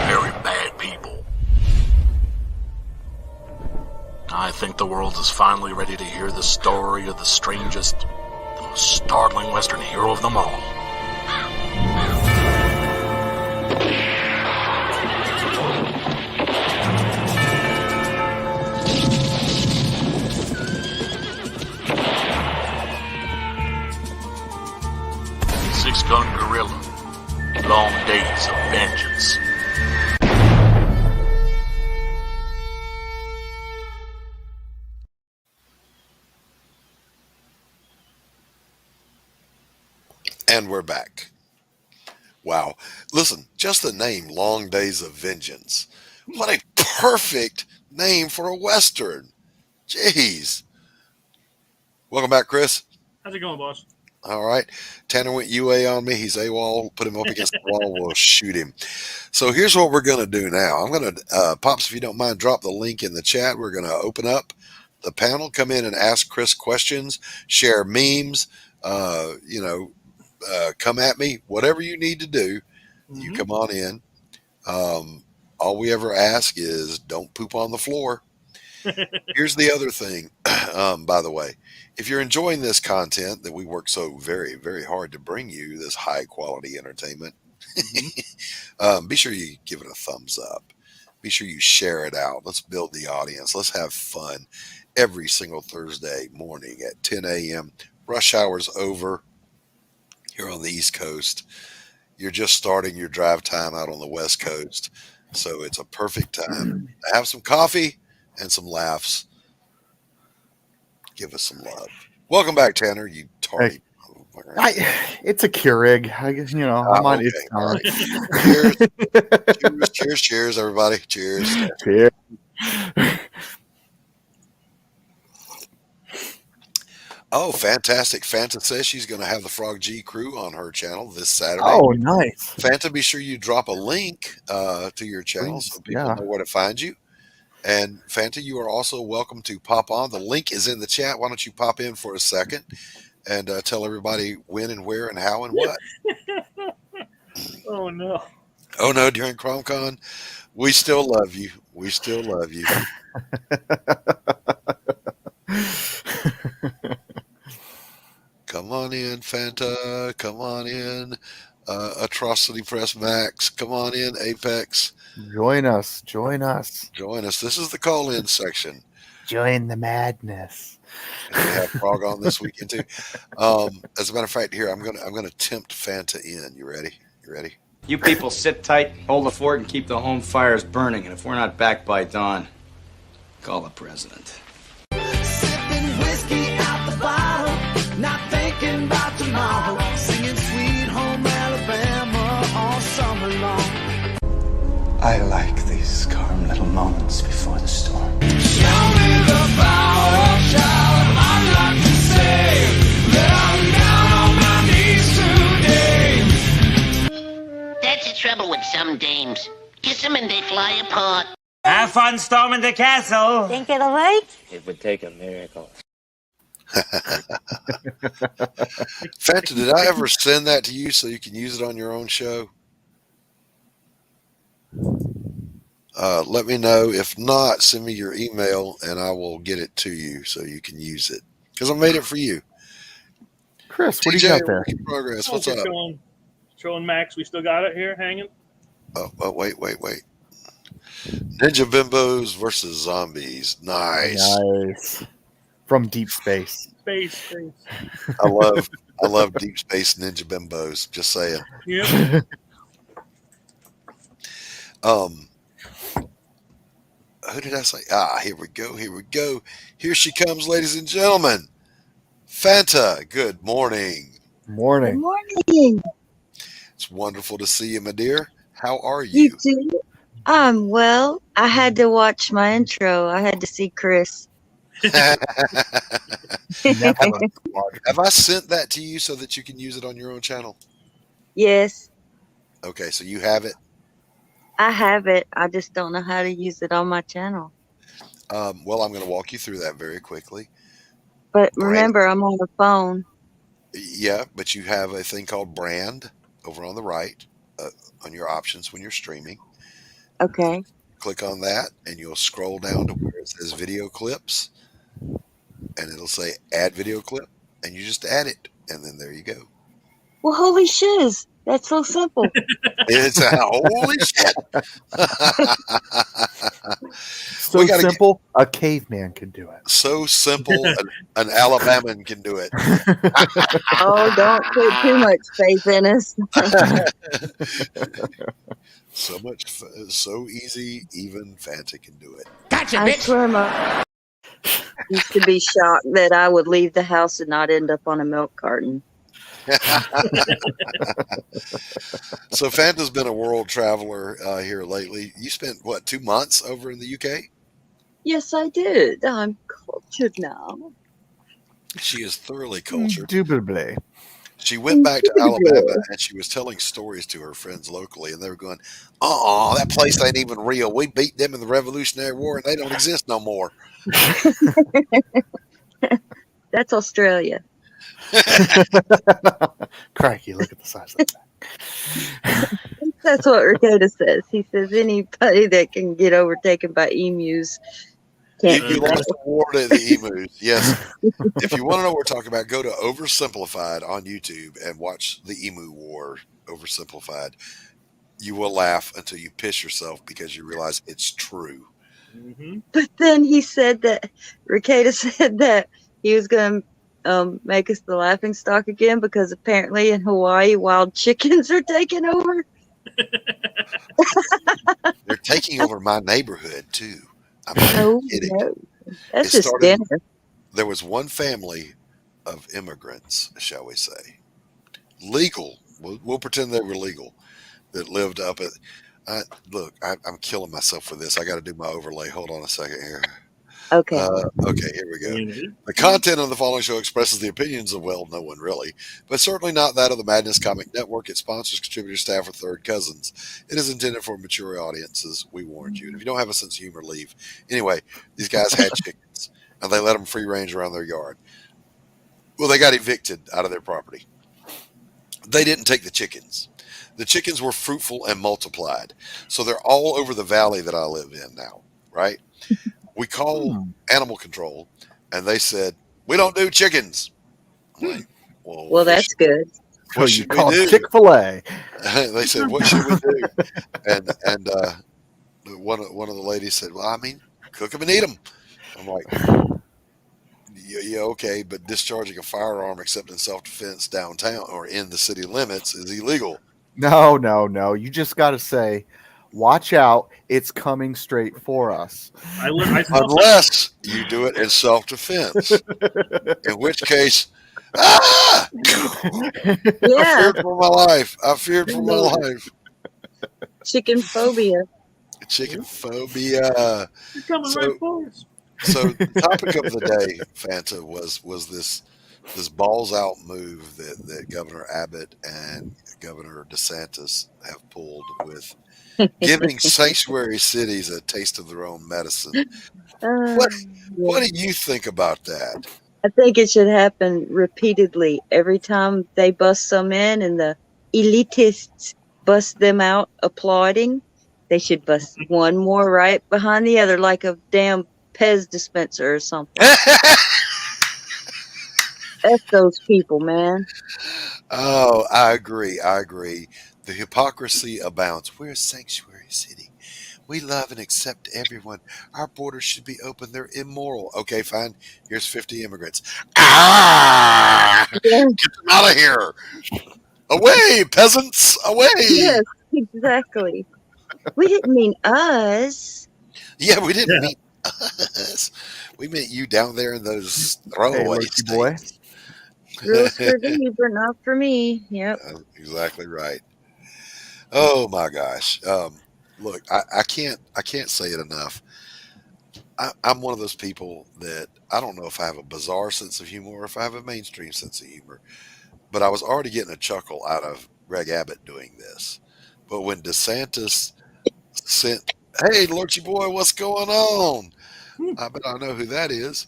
very bad people. I think the world is finally ready to hear the story of the strangest, the most startling Western hero of them all. Six-gun gorilla, long days of vengeance. And we're back. Wow. Listen, just the name, Long Days of Vengeance. What a perfect name for a Western. Jeez. Welcome back, Chris. How's it going, boss? All right. Tanner went UA on me. He's AWOL. Put him up against the wall. We'll shoot him. So here's what we're going to do now. I'm going to, Pops, if you don't mind, drop the link in the chat. We're going to open up the panel, come in and ask Chris questions, share memes, come at me, whatever you need to do. You come on in. All we ever ask is don't poop on the floor. Here's the other thing, by the way. If you're enjoying this content that we work so very, very hard to bring you, this high quality entertainment, be sure you give it a thumbs up. Be sure you share it out. Let's build the audience. Let's have fun every single Thursday morning at 10 a.m. Rush hour's over here on the East Coast. You're just starting your drive time out on the West Coast. So it's a perfect time to have some coffee and some laughs. Give us some love. Welcome back, Tanner. You tardy. It's a Keurig. I guess, I might Cheers, cheers, everybody. Cheers. Cheers. Oh, fantastic. Fanta says she's going to have the Frog G crew on her channel this Saturday. Oh, nice. Fanta, be sure you drop a link to your channel so Please, people yeah. know where to find you. And Fanta, you are also welcome to pop on. The link is in the chat. Why don't you pop in for a second and tell everybody when and where and how and what? Oh no. Oh no, during ChromCon, we still love you. We still love you. Come on in, Fanta. Come on in. Atrocity Press Max. Come on in, Apex. Join us. Join us. Join us. This is the call-in section. Join the madness. And we have Frog on this weekend too. As a matter of fact, here I'm gonna tempt Fanta in. You ready? You ready? You people sit tight, hold the fort, and keep the home fires burning. And if we're not back by dawn, call the president. Sipping whiskey out the bottle, not thinking about tomorrow. Singing Sweet Home Alabama all summer long. I like these calm little moments before the storm. Show me the power, child. I'd like to say that I'm down on my knees today. That's the trouble with some dames. Kiss them and they fly apart. Have fun storming the castle. Think it'll work? It would take a miracle. Fanta, did I ever send that to you so you can use it on your own show? Let me know. If not, send me your email and I will get it to you so you can use it. Because I made it for you. Chris, what do you TJ, got there? work in progress. What's up? Showing Max, we still got it here hanging. Oh, wait. Ninja Bimbos versus Zombies. Nice. Nice. From Deep Space. Space. I love Deep Space Ninja Bimbos. Just saying. Yep. Who did I say? Here we go. Here she comes, ladies and gentlemen. Fanta, good morning. Morning. Morning. It's wonderful to see you, my dear. How are you? You too. Well, I had to watch my intro. I had to see Chris. Have I sent that to you so that you can use it on your own channel? Yes, Okay, so you have it. I have it. I just don't know how to use it on my channel. Well, I'm going to walk you through that very quickly. But remember, I'm on the phone. Yeah, but you have a thing called brand over on the right on your options when you're streaming. Okay. Click on that and you'll scroll down to where it says video clips and it'll say add video clip and you just add it and then there you go. Well, holy shiz. That's so simple. It's a holy shit. So simple, a caveman can do it. So simple, an Alabaman can do it. Oh, don't put too much faith in us. So easy, even Fanta can do it. Gotcha, I swear my used to be shocked that I would leave the house and not end up on a milk carton. So Fanta's been a world traveler here lately. You spent, 2 months over in the UK? Yes, I did. I'm cultured now. She is thoroughly cultured. Indubitably. She went back to Alabama and she was telling stories to her friends locally, and they were going, that place ain't even real. We beat them in the Revolutionary War and they don't exist no more. That's Australia. Crikey, look at the size of that. That's what Ricotta says. He says anybody that can get overtaken by emus can't You lost the war to the emus. Yes. If you want to know what we're talking about, go to Oversimplified on YouTube and watch the Emu War Oversimplified. You will laugh until you piss yourself because you realize it's true. Mm-hmm. But then he said that Ricotta said that he was going to make us the laughing stock again because apparently in Hawaii wild chickens are taking over. They're taking over my neighborhood too. I'm not kidding. No. That's just dinner. There was one family of immigrants, shall we say, legal. We'll pretend they were legal, that lived up at. I'm killing myself for this. I got to do my overlay. Hold on a second here. Okay. Okay, here we go. The content of the following show expresses the opinions of, well, no one really, but certainly not that of the Madness Comic Network, its sponsors, contributors, staff, or third cousins. It is intended for mature audiences. We warned you. And if you don't have a sense of humor, leave. Anyway, these guys had chickens, and they let them free range around their yard. Well, they got evicted out of their property. They didn't take the chickens. The chickens were fruitful and multiplied. So they're all over the valley that I live in now, right? We call animal control, and they said, we don't do chickens. I'm like, well, that's good. What should we call do? Chick-fil-A. They said, what should we do? And one of the ladies said, well, I mean, cook them and eat them. I'm like, yeah, okay, but discharging a firearm except in self-defense downtown or in the city limits is illegal. No. You just got to say, watch out, it's coming straight for us. Unless you do it in self-defense, in which case, I feared for my life. Chicken phobia. Chicken phobia. You're coming right for us. So the topic of the day, Fanta, was this balls out move that Governor Abbott and Governor DeSantis have pulled with giving sanctuary cities a taste of their own medicine. What do you think about that? I think it should happen repeatedly. Every time they bust some in and the elitists bust them out applauding, they should bust one more right behind the other like a damn Pez dispenser or something. F those people, man. Oh, I agree. The hypocrisy abounds. We're a sanctuary city. We love and accept everyone. Our borders should be open. They're immoral. Okay, fine. Here's 50 immigrants. Get them out of here. Away, peasants. Away. Yes, exactly. We didn't mean us. Yeah, we didn't mean us. We meant you down there in those throwaway states. Boy. Rules for you, but not for me. Yep. Exactly right. Oh my gosh. Look, I can't say it enough. I'm one of those people that I don't know if I have a bizarre sense of humor or if I have a mainstream sense of humor, but I was already getting a chuckle out of Greg Abbott doing this. But when DeSantis sent, hey, Lurchy boy, what's going on? I bet I know who that is.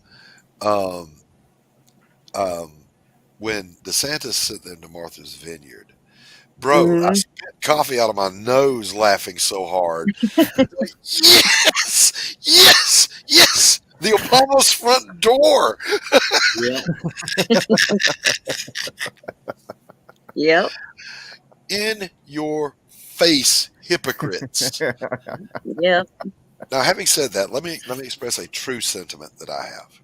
When DeSantis sent them to Martha's Vineyard, bro, I spit coffee out of my nose laughing so hard. Like, yes, the Obama's front door. Yep. In your face, hypocrites. Yep. Now, having said that, let me express a true sentiment that I have.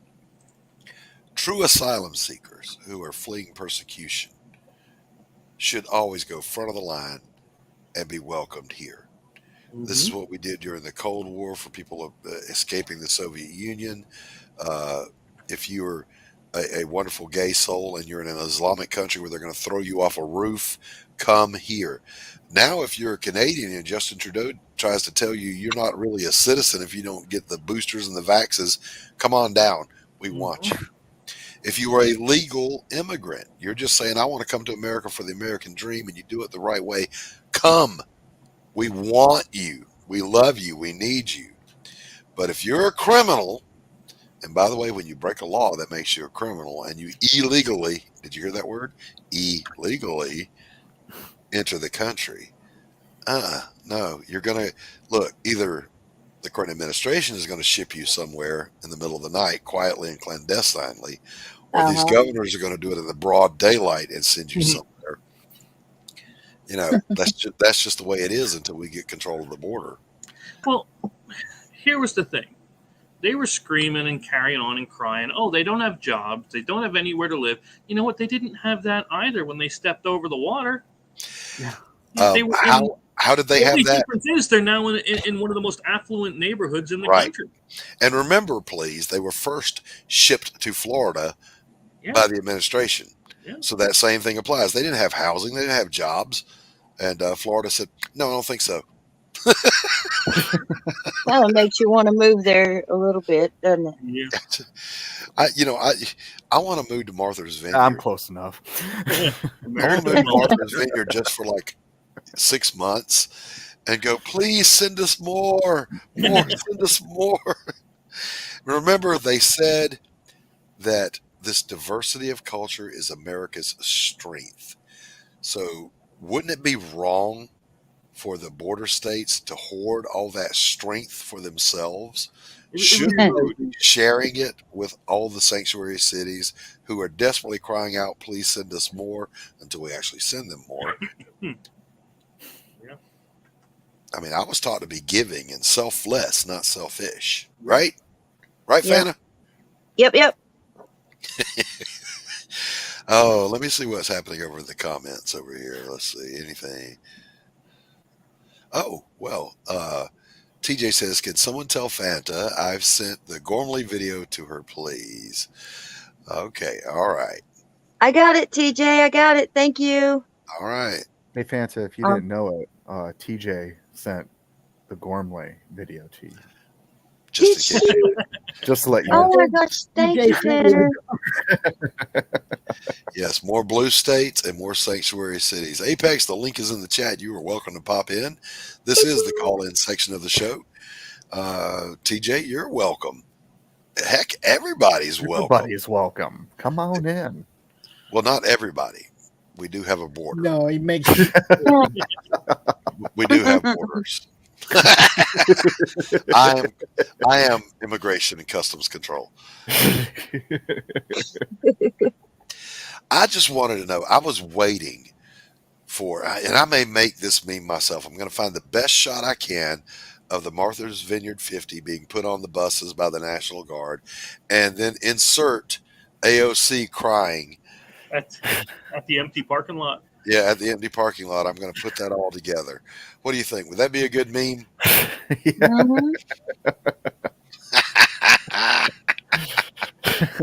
True asylum seekers who are fleeing persecution should always go front of the line and be welcomed here. Mm-hmm. This is what we did during the Cold War for people escaping the Soviet Union. If you're a wonderful gay soul and you're in an Islamic country where they're going to throw you off a roof, come here. Now, if you're a Canadian and Justin Trudeau tries to tell you you're not really a citizen if you don't get the boosters and the vaxes, come on down. We want you. If you are a legal immigrant, you're just saying, I want to come to America for the American dream, and you do it the right way, come. We want you. We love you. We need you. But if you're a criminal, and by the way, when you break a law, that makes you a criminal, and you illegally, did you hear that word? Illegally enter the country. No, you're going to, look, either the current administration is going to ship you somewhere in the middle of the night, quietly and clandestinely, or these governors are going to do it in the broad daylight and send you somewhere. You know, that's just the way it is until we get control of the border. Well, here was the thing. They were screaming and carrying on and crying, oh, they don't have jobs. They don't have anywhere to live. You know what? They didn't have that either when they stepped over the water. Yeah. How did they have that? The difference is they're now in one of the most affluent neighborhoods in the country. And remember, please, they were first shipped to Florida by the administration. Yeah. So that same thing applies. They didn't have housing. They didn't have jobs. And Florida said, no, I don't think so. Well, it makes you want to move there a little bit, doesn't it? Yeah. I want to move to Martha's Vineyard. I'm close enough. I want to move to Martha's Vineyard just for like 6 months and go, please send us more, send us more. Remember, they said that this diversity of culture is America's strength. So wouldn't it be wrong for the border states to hoard all that strength for themselves? Should they be sharing it with all the sanctuary cities who are desperately crying out, please send us more, until we actually send them more? Yeah. I mean, I was taught to be giving and selfless, not selfish. Right? Right, Yeah. Fana? Yep. Oh, let me see what's happening over in the comments over here. Let's see. Anything? Oh, well, TJ says, can someone tell Fanta I've sent the Gormley video to her, please? Okay. All right. I got it, TJ. I got it. Thank you. All right. Hey, Fanta, if you didn't know it, TJ sent the Gormley video to you. Just in case. Just to let you Oh know. my gosh, thank you, Tanner. Yes, more blue states and more sanctuary cities. Apex, the link is in the chat. You are welcome to pop in. This is the call-in section of the show. TJ, you're welcome. Heck, everybody's welcome. Everybody's welcome. Come on in. Well, not everybody. We do have a border. No, he makes. We do have borders. I am Immigration and Customs Control. I just wanted to know. I was waiting for, and I may make this meme myself. I'm going to find the best shot I can of the Martha's Vineyard 50 being put on the buses by the National Guard, and then insert AOC crying At the empty parking lot. Yeah, at the empty parking lot. I'm going to put that all together. What do you think? Would that be a good meme?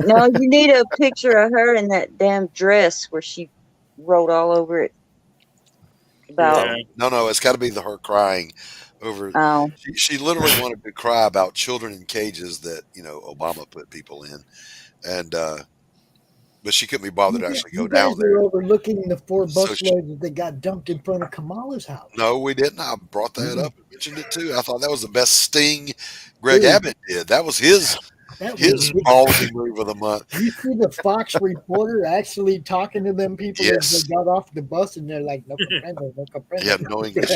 No, you need a picture of her in that damn dress where she wrote all over it. About No, it's got to be her crying over. Oh. She literally wanted to cry about children in cages that Obama put people in, and but she couldn't be bothered to actually go down there. You're overlooking the 4 So busloads that got dumped in front of Kamala's house. No, we didn't. I brought that up and mentioned it too. I thought that was the best sting Greg Abbott did. That was his ballsy move of the month. You see the Fox reporter actually talking to them people as they got off the bus, and they're like, "No comprendo, no comprendo." Yeah, no English.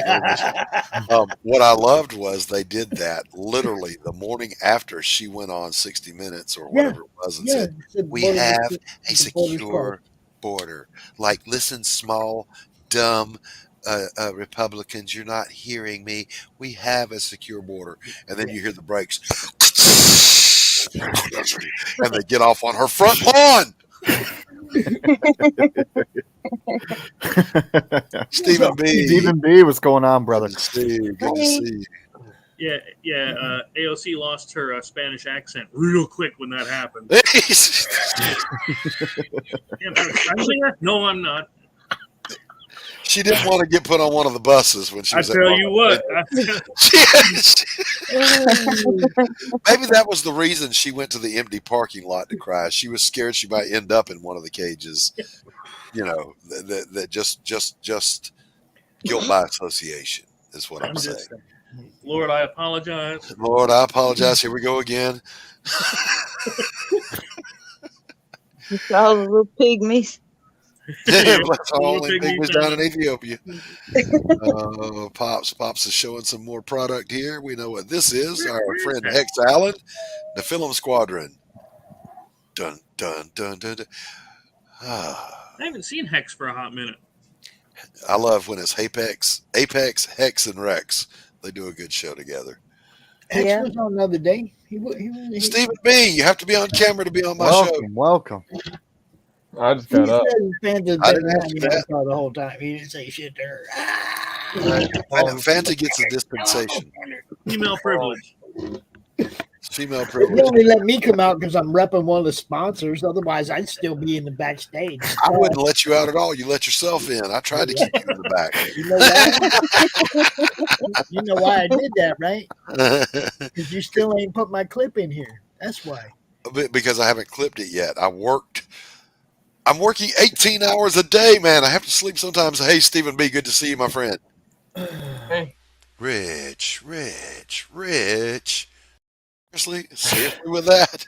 What I loved was they did that literally the morning after she went on 60 Minutes or whatever it was and said, "We have a secure border." Like, listen, small, dumb Republicans, you're not hearing me. We have a secure border, and then you hear the brakes. And they get off on her front lawn. Stephen B, what's going on, brother? Good to see you. Yeah. AOC lost her Spanish accent real quick when that happened. No, I'm not. She didn't want to get put on one of the buses when she was. I tell you what. Maybe that was the reason she went to the empty parking lot to cry. She was scared she might end up in one of the cages. That just guilt by association is what I'm saying. Lord, I apologize. Lord, I apologize. Here we go again. It's all the little pygmies. That's all the pygmies down in Ethiopia. Pops is showing some more product here. We know what this is. Our friend Hex Allen, the Film Squadron. Dun dun dun dun. Dun. I haven't seen Hex for a hot minute. I love when it's Apex, Hex, and Rex. They do a good show together. Hex was on the other day. Stephen B, you have to be on camera to be on my show. Welcome. I just got up. I didn't answer that. The whole time. He didn't say shit to her. Fanta gets a dispensation. Female privilege. Female You privilege. only let me come out because I'm repping one of the sponsors. Otherwise, I'd still be in the backstage. I wouldn't let you out at all. You let yourself in. I tried to keep you in the back. You know why? You know why I did that, right? Because you still ain't put my clip in here. That's why. Because I haven't clipped it yet. I'm working 18 hours a day, man. I have to sleep sometimes. Hey, Stephen B., good to see you, my friend. Hey. Rich. Seriously with that?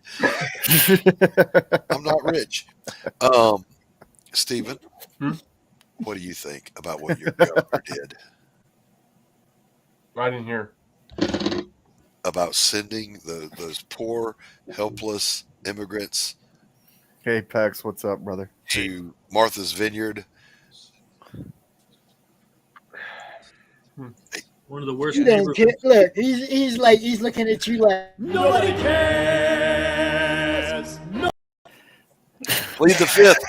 I'm not rich. Stephen, what do you think about what your governor did? I didn't hear. About sending those poor, helpless immigrants. Apex, what's up, brother? To Martha's Vineyard. One of the worst You don't neighborhoods. care. Look, he's looking at you like Nobody cares. No. Plead the fifth.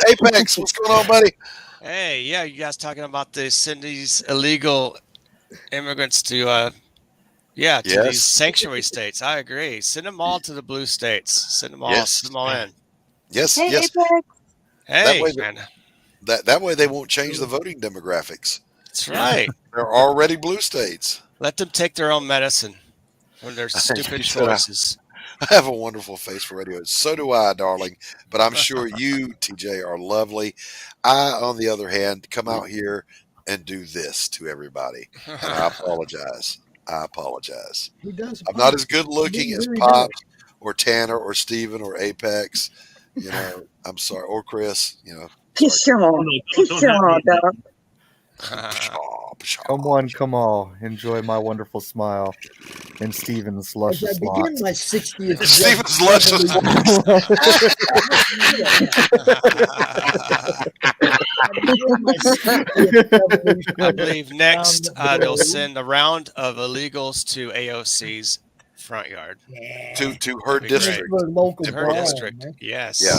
Apex, what's going on, buddy? Hey, yeah, you guys talking about send these illegal immigrants to these sanctuary states. I agree. Send them all to the blue states. Send them all. Yes. Send them all in. Yes, Hey, yes. Apex. Hey, That way they won't change the voting demographics. That's right. They're already blue states. Let them take their own medicine when they're stupid choices. I have a wonderful face for radio. So do I, darling. But I'm sure you, TJ, are lovely. I, on the other hand, come out here and do this to everybody. And I apologize. Who does? I'm not as good looking as Pops or Tanner or Steven or Apex. You know, I'm sorry. Or Chris, you know. Pshaw, dog. Come on. Enjoy my wonderful smile and Steven's As luscious I begin locks. my 60th. Steven's luscious I believe next they'll send a round of illegals to AOC's front yard. To her district. To her district. Yes. Yeah.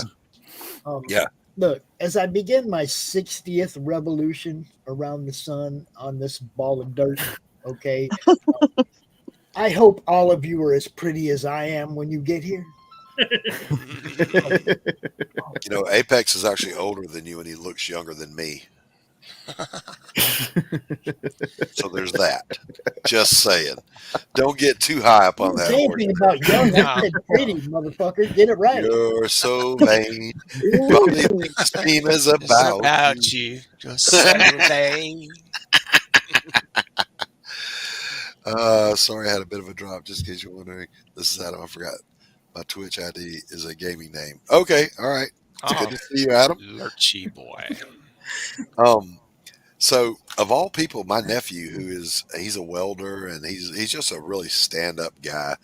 Look, as I begin my 60th revolution around the sun on this ball of dirt, okay, I hope all of you are as pretty as I am when you get here. You know, Apex is actually older than you, and he looks younger than me. So there's that. Just saying. Don't get too high up on that Say horse. anything about young. I said pretty, motherfucker. Get it right. You're so vain. What this team is about you. Just so vain. Sorry, I had a bit of a drop. Just in case you're wondering, this is Adam. I forgot my Twitch ID is a gaming name. Okay, all right. It's good to see you, Adam. Lurchy boy. So of all people, my nephew, he's a welder and he's just a really stand-up guy.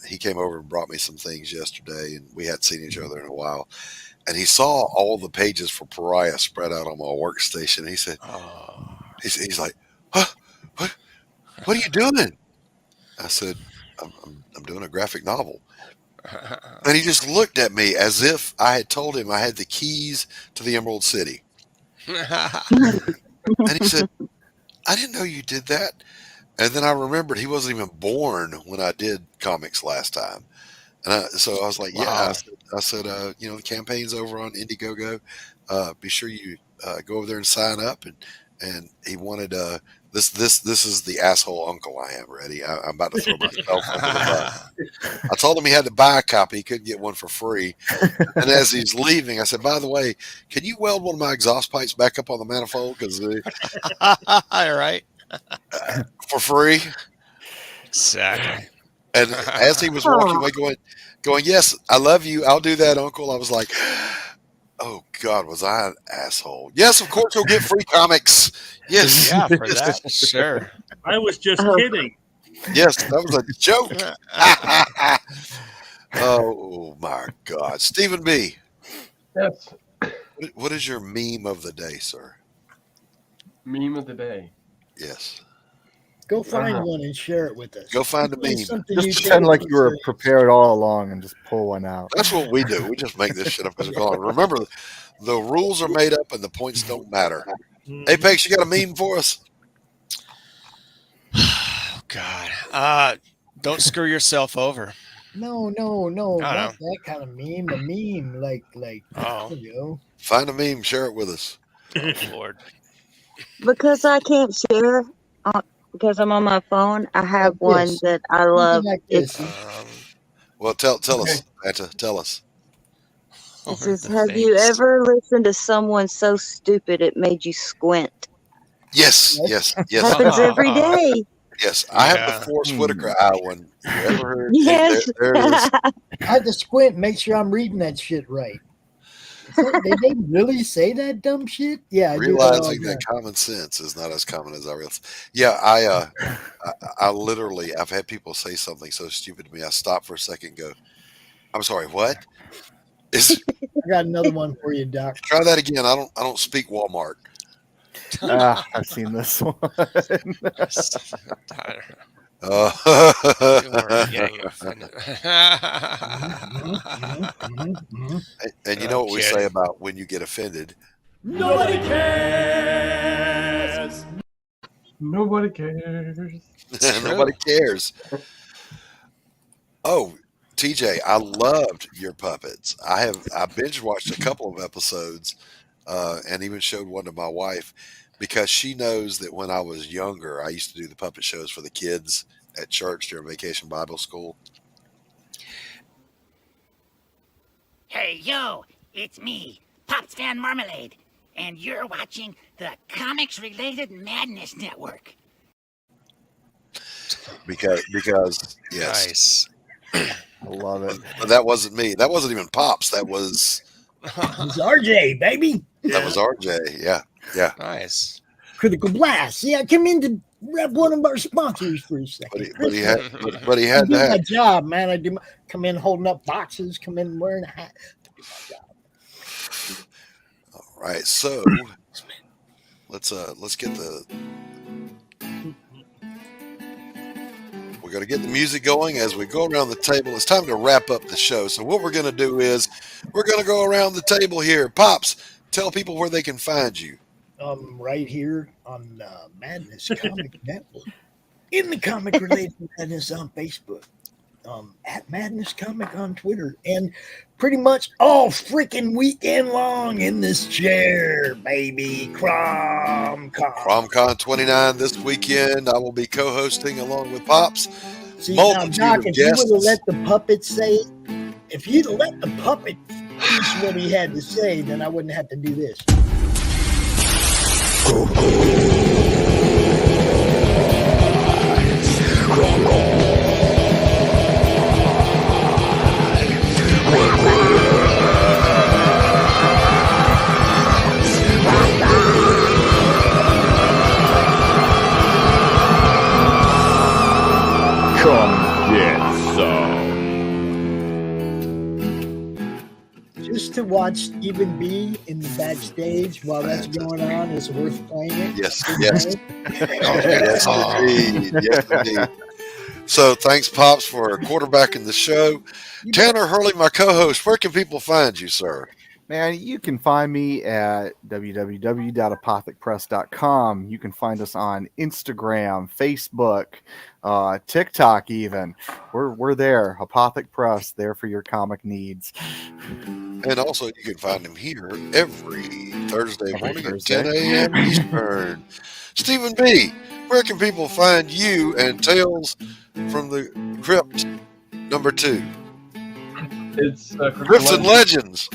He came over and brought me some things yesterday, and we hadn't seen each other in a while. And he saw all the pages for Pariah spread out on my workstation. And he said, he's like, huh? What are you doing? I said, I'm doing a graphic novel. And he just looked at me as if I had told him I had the keys to the Emerald City. And he said, I didn't know you did that. And then I remembered he wasn't even born when I did comics last time. And so I was like, yeah. I said, you know, the campaign's over on Indiegogo. Be sure you go over there and sign up. And he wanted this is the asshole uncle I am. Ready? I'm about to throw myself under the bus. I told him he had to buy a copy. He couldn't get one for free. And as he's leaving, I said, by the way, can you weld one of my exhaust pipes back up on the manifold? Because all right. For free. Exactly. And as he was walking away going, yes, I love you. I'll do that, uncle. I was like, oh God, was I an asshole? Yes, of course you'll get free comics. Yes. Yeah, for that. Sure. I was just kidding. Yes, that was a joke. Oh my God. Stephen B. Yes. What is your meme of the day, sir? Meme of the day. Yes. Go find one and share it with us. Go find a meme. Just pretend like you were prepared all along and just pull one out. That's what we do. We just make this shit up as we go on. Remember, the rules are made up and the points don't matter. Apex, you got a meme for us? Oh God. Don't screw yourself over. No, not that kind of meme. A meme like Oh. you know. Find a meme, share it with us. Oh, Lord. Because I can't share because I'm on my phone. I have Like one this. that I love. Like this. Well, tell us, Santa. Tell us. It says, "Have you ever listened to someone so stupid it made you squint?" Yes. Happens every day. Yes, I have the Forrest Whitaker eye one. You ever heard? Yes. There it is. I had to squint, make sure I'm reading that shit right. Did they really say that dumb shit? Yeah, Realizing that common sense is not as common as I realize. Yeah, I literally, I've had people say something so stupid to me. I stop for a second and go, I'm sorry, what? I got another one for you, Doc. Try that again. I don't speak Walmart. I've seen this one. And you know what we say about when you get offended? Nobody cares. Nobody cares. Nobody cares. Oh, TJ, I loved your puppets. I binge watched a couple of episodes, and even showed one to my wife because she knows that when I was younger, I used to do the puppet shows for the kids at church during Vacation Bible School. Hey, yo, it's me, Pops Fan Marmalade, and you're watching the Comics-Related Madness Network. Because yes. Nice. I love it. But that wasn't me. That wasn't even Pops. That was It's RJ, baby. that was RJ. Yeah. Nice. Critical Blast. Yeah, come in to rep one of our sponsors for a second. But he had I do to my have. job, man. I come in holding up boxes, come in wearing a hat. I do my job. All right, so let's get the. We're going to get the music going as we go around the table. It's time to wrap up the show. So what we're going to do is we're going to go around the table here. Pops, tell people where they can find you. Right here on Madness Comic Network. In the Comic Related Madness on Facebook. At Madness Comic on Twitter. And pretty much all freaking weekend long in this chair, baby. CromCon 29 this weekend. I will be co-hosting along with Pops. See, now, Multitude Doc, of if you guests. would have let the puppet say it, if you'd have let the puppet finish what he had to say, then I wouldn't have to do this. Come get some. Just to watch Stephen B in the backstage while that's going on is worth playing it. Yes. Yes, indeed. Yes, indeed. So thanks, Pops, for quarterbacking the show. Tanner Hurley, my co-host, where can people find you, sir? Man, you can find me at www.apothicpress.com. You can find us on Instagram, Facebook, TikTok even. We're there. Apothic Press, there for your comic needs. And also you can find him here every Thursday morning at 10 a.m. Eastern. Stephen B., where can people find you and Tales from the Crypt #2? It's Crypts and Legends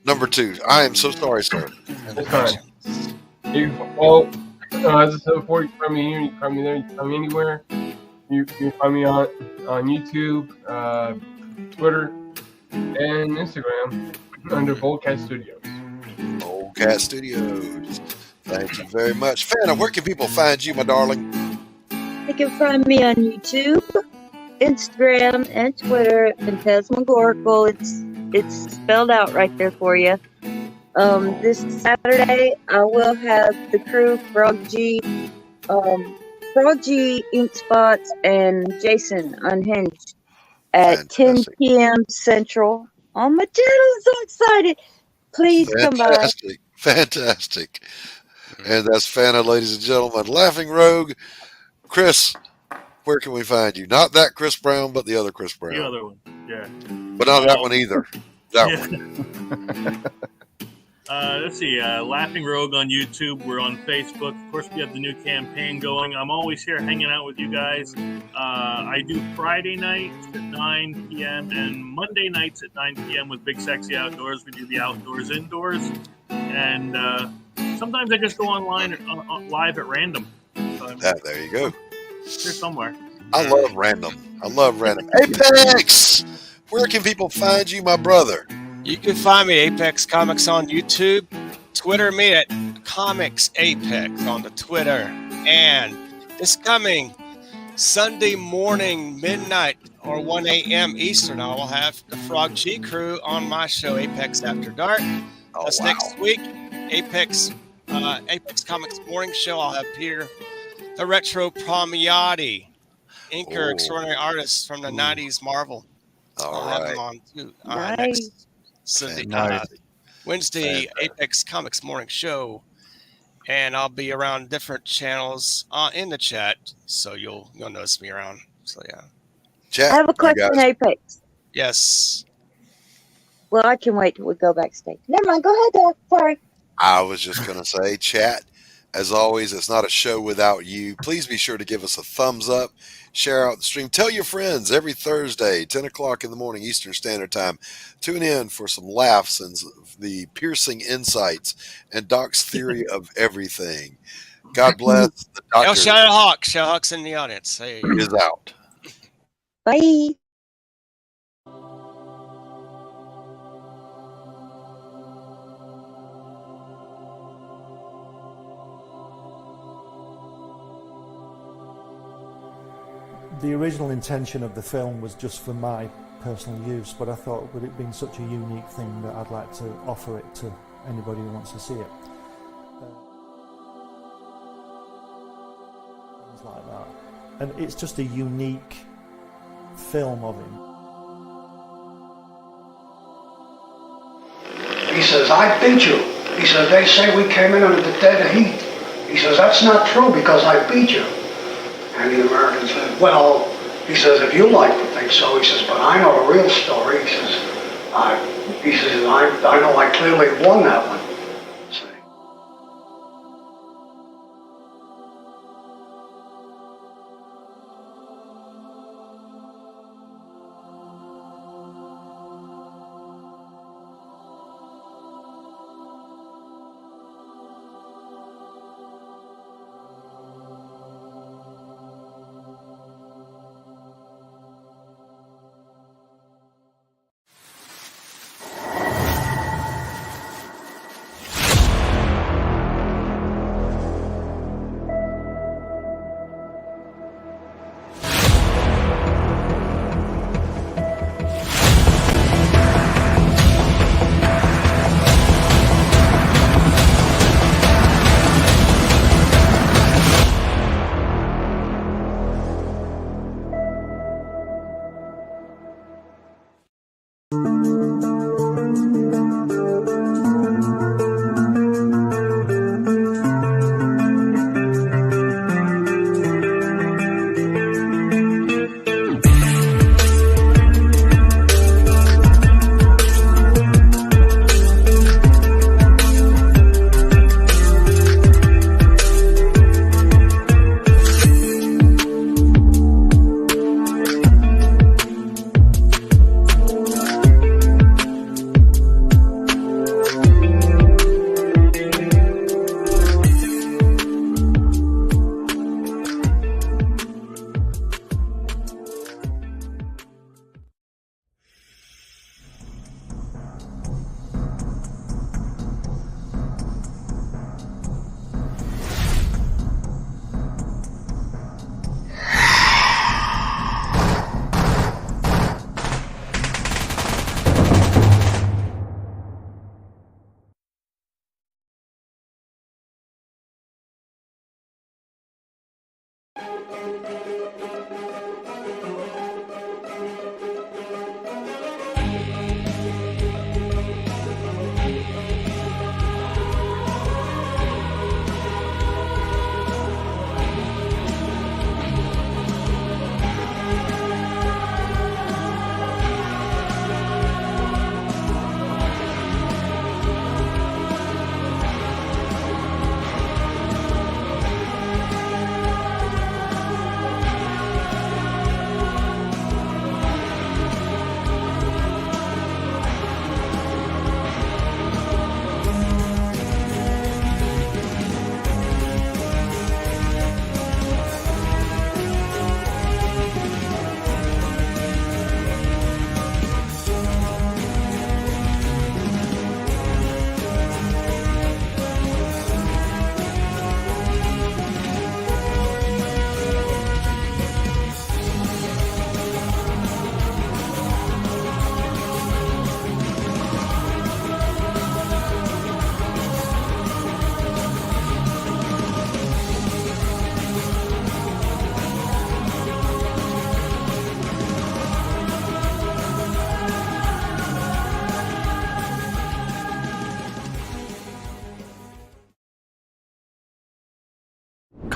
#2. I am so sorry, sir. It's fine. Well, as I said before, you can find me here, you can find me there, you can find me anywhere. You can find me on YouTube, Twitter, and Instagram under Boldcat Studios. Boldcat Studios. Thank you very much. Fana, where can people find you, my darling? You can find me on YouTube, Instagram, and Twitter at Phantasmagorical. It's spelled out right there for you. This Saturday, I will have the crew, Frog G, Ink Spots, and Jason Unhinged at 10 p.m. Central on my channel. So excited. Please come by. Fantastic. And that's Fana, ladies and gentlemen. Laughing Rogue. Chris, Where can we find you? Not that Chris Brown, but the other Chris Brown. The other one, yeah. But not that one either. That one. Let's see. Laughing Rogue on YouTube. We're on Facebook. Of course, we have the new campaign going. I'm always here hanging out with you guys. I do Friday nights at 9 p.m. and Monday nights at 9 p.m. with Big Sexy Outdoors. We do the outdoors, indoors. And sometimes I just go online live at random. So there you go. here somewhere. I love random. Apex! Where can people find you, my brother? You can find me Apex Comics on YouTube. Twitter me at Comics Apex on the Twitter. And this coming Sunday morning, midnight or 1 a.m. Eastern, I will have the Frog G Crew on my show, Apex After Dark. That's next week. Apex Comics Morning Show. I'll have Peter, the Retro Promiati, inker, extraordinary artist from the 90s Marvel. I'll have him on too. Next Sunday, Wednesday, Apex Comics Morning Show, and I'll be around different channels in the chat, so you'll notice me around. So yeah. Chat. I have a question, Apex. Yes. Well, I can wait till we go backstage. Never mind. Go ahead, Doc. Sorry. I was just going to say, chat, as always, it's not a show without you. Please be sure to give us a thumbs up, share out the stream. Tell your friends every Thursday, 10 o'clock in the morning, Eastern Standard Time. Tune in for some laughs and the piercing insights and Doc's theory of everything. God bless. The doctor Shadow Hawk's in the audience. Hey. is out. Bye. The original intention of the film was just for my personal use, but I thought, with it being such a unique thing, that I'd like to offer it to anybody who wants to see it. Things like that. And it's just a unique film of him. He says, I beat you. He says, they say we came in under the dead heat. He says, that's not true because I beat you. And the American said, well, he says, if you like to think so, he says, but I know the real story. He says, I know I clearly won that one.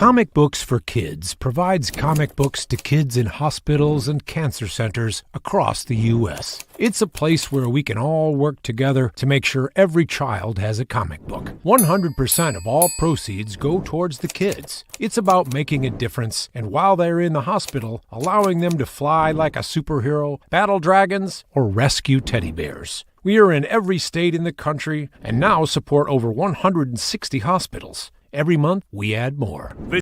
Comic Books for Kids provides comic books to kids in hospitals and cancer centers across the U.S. It's a place where we can all work together to make sure every child has a comic book. 100% of all proceeds go towards the kids. It's about making a difference, and while they're in the hospital, allowing them to fly like a superhero, battle dragons, or rescue teddy bears. We are in every state in the country and now support over 160 hospitals. Every month, we add more.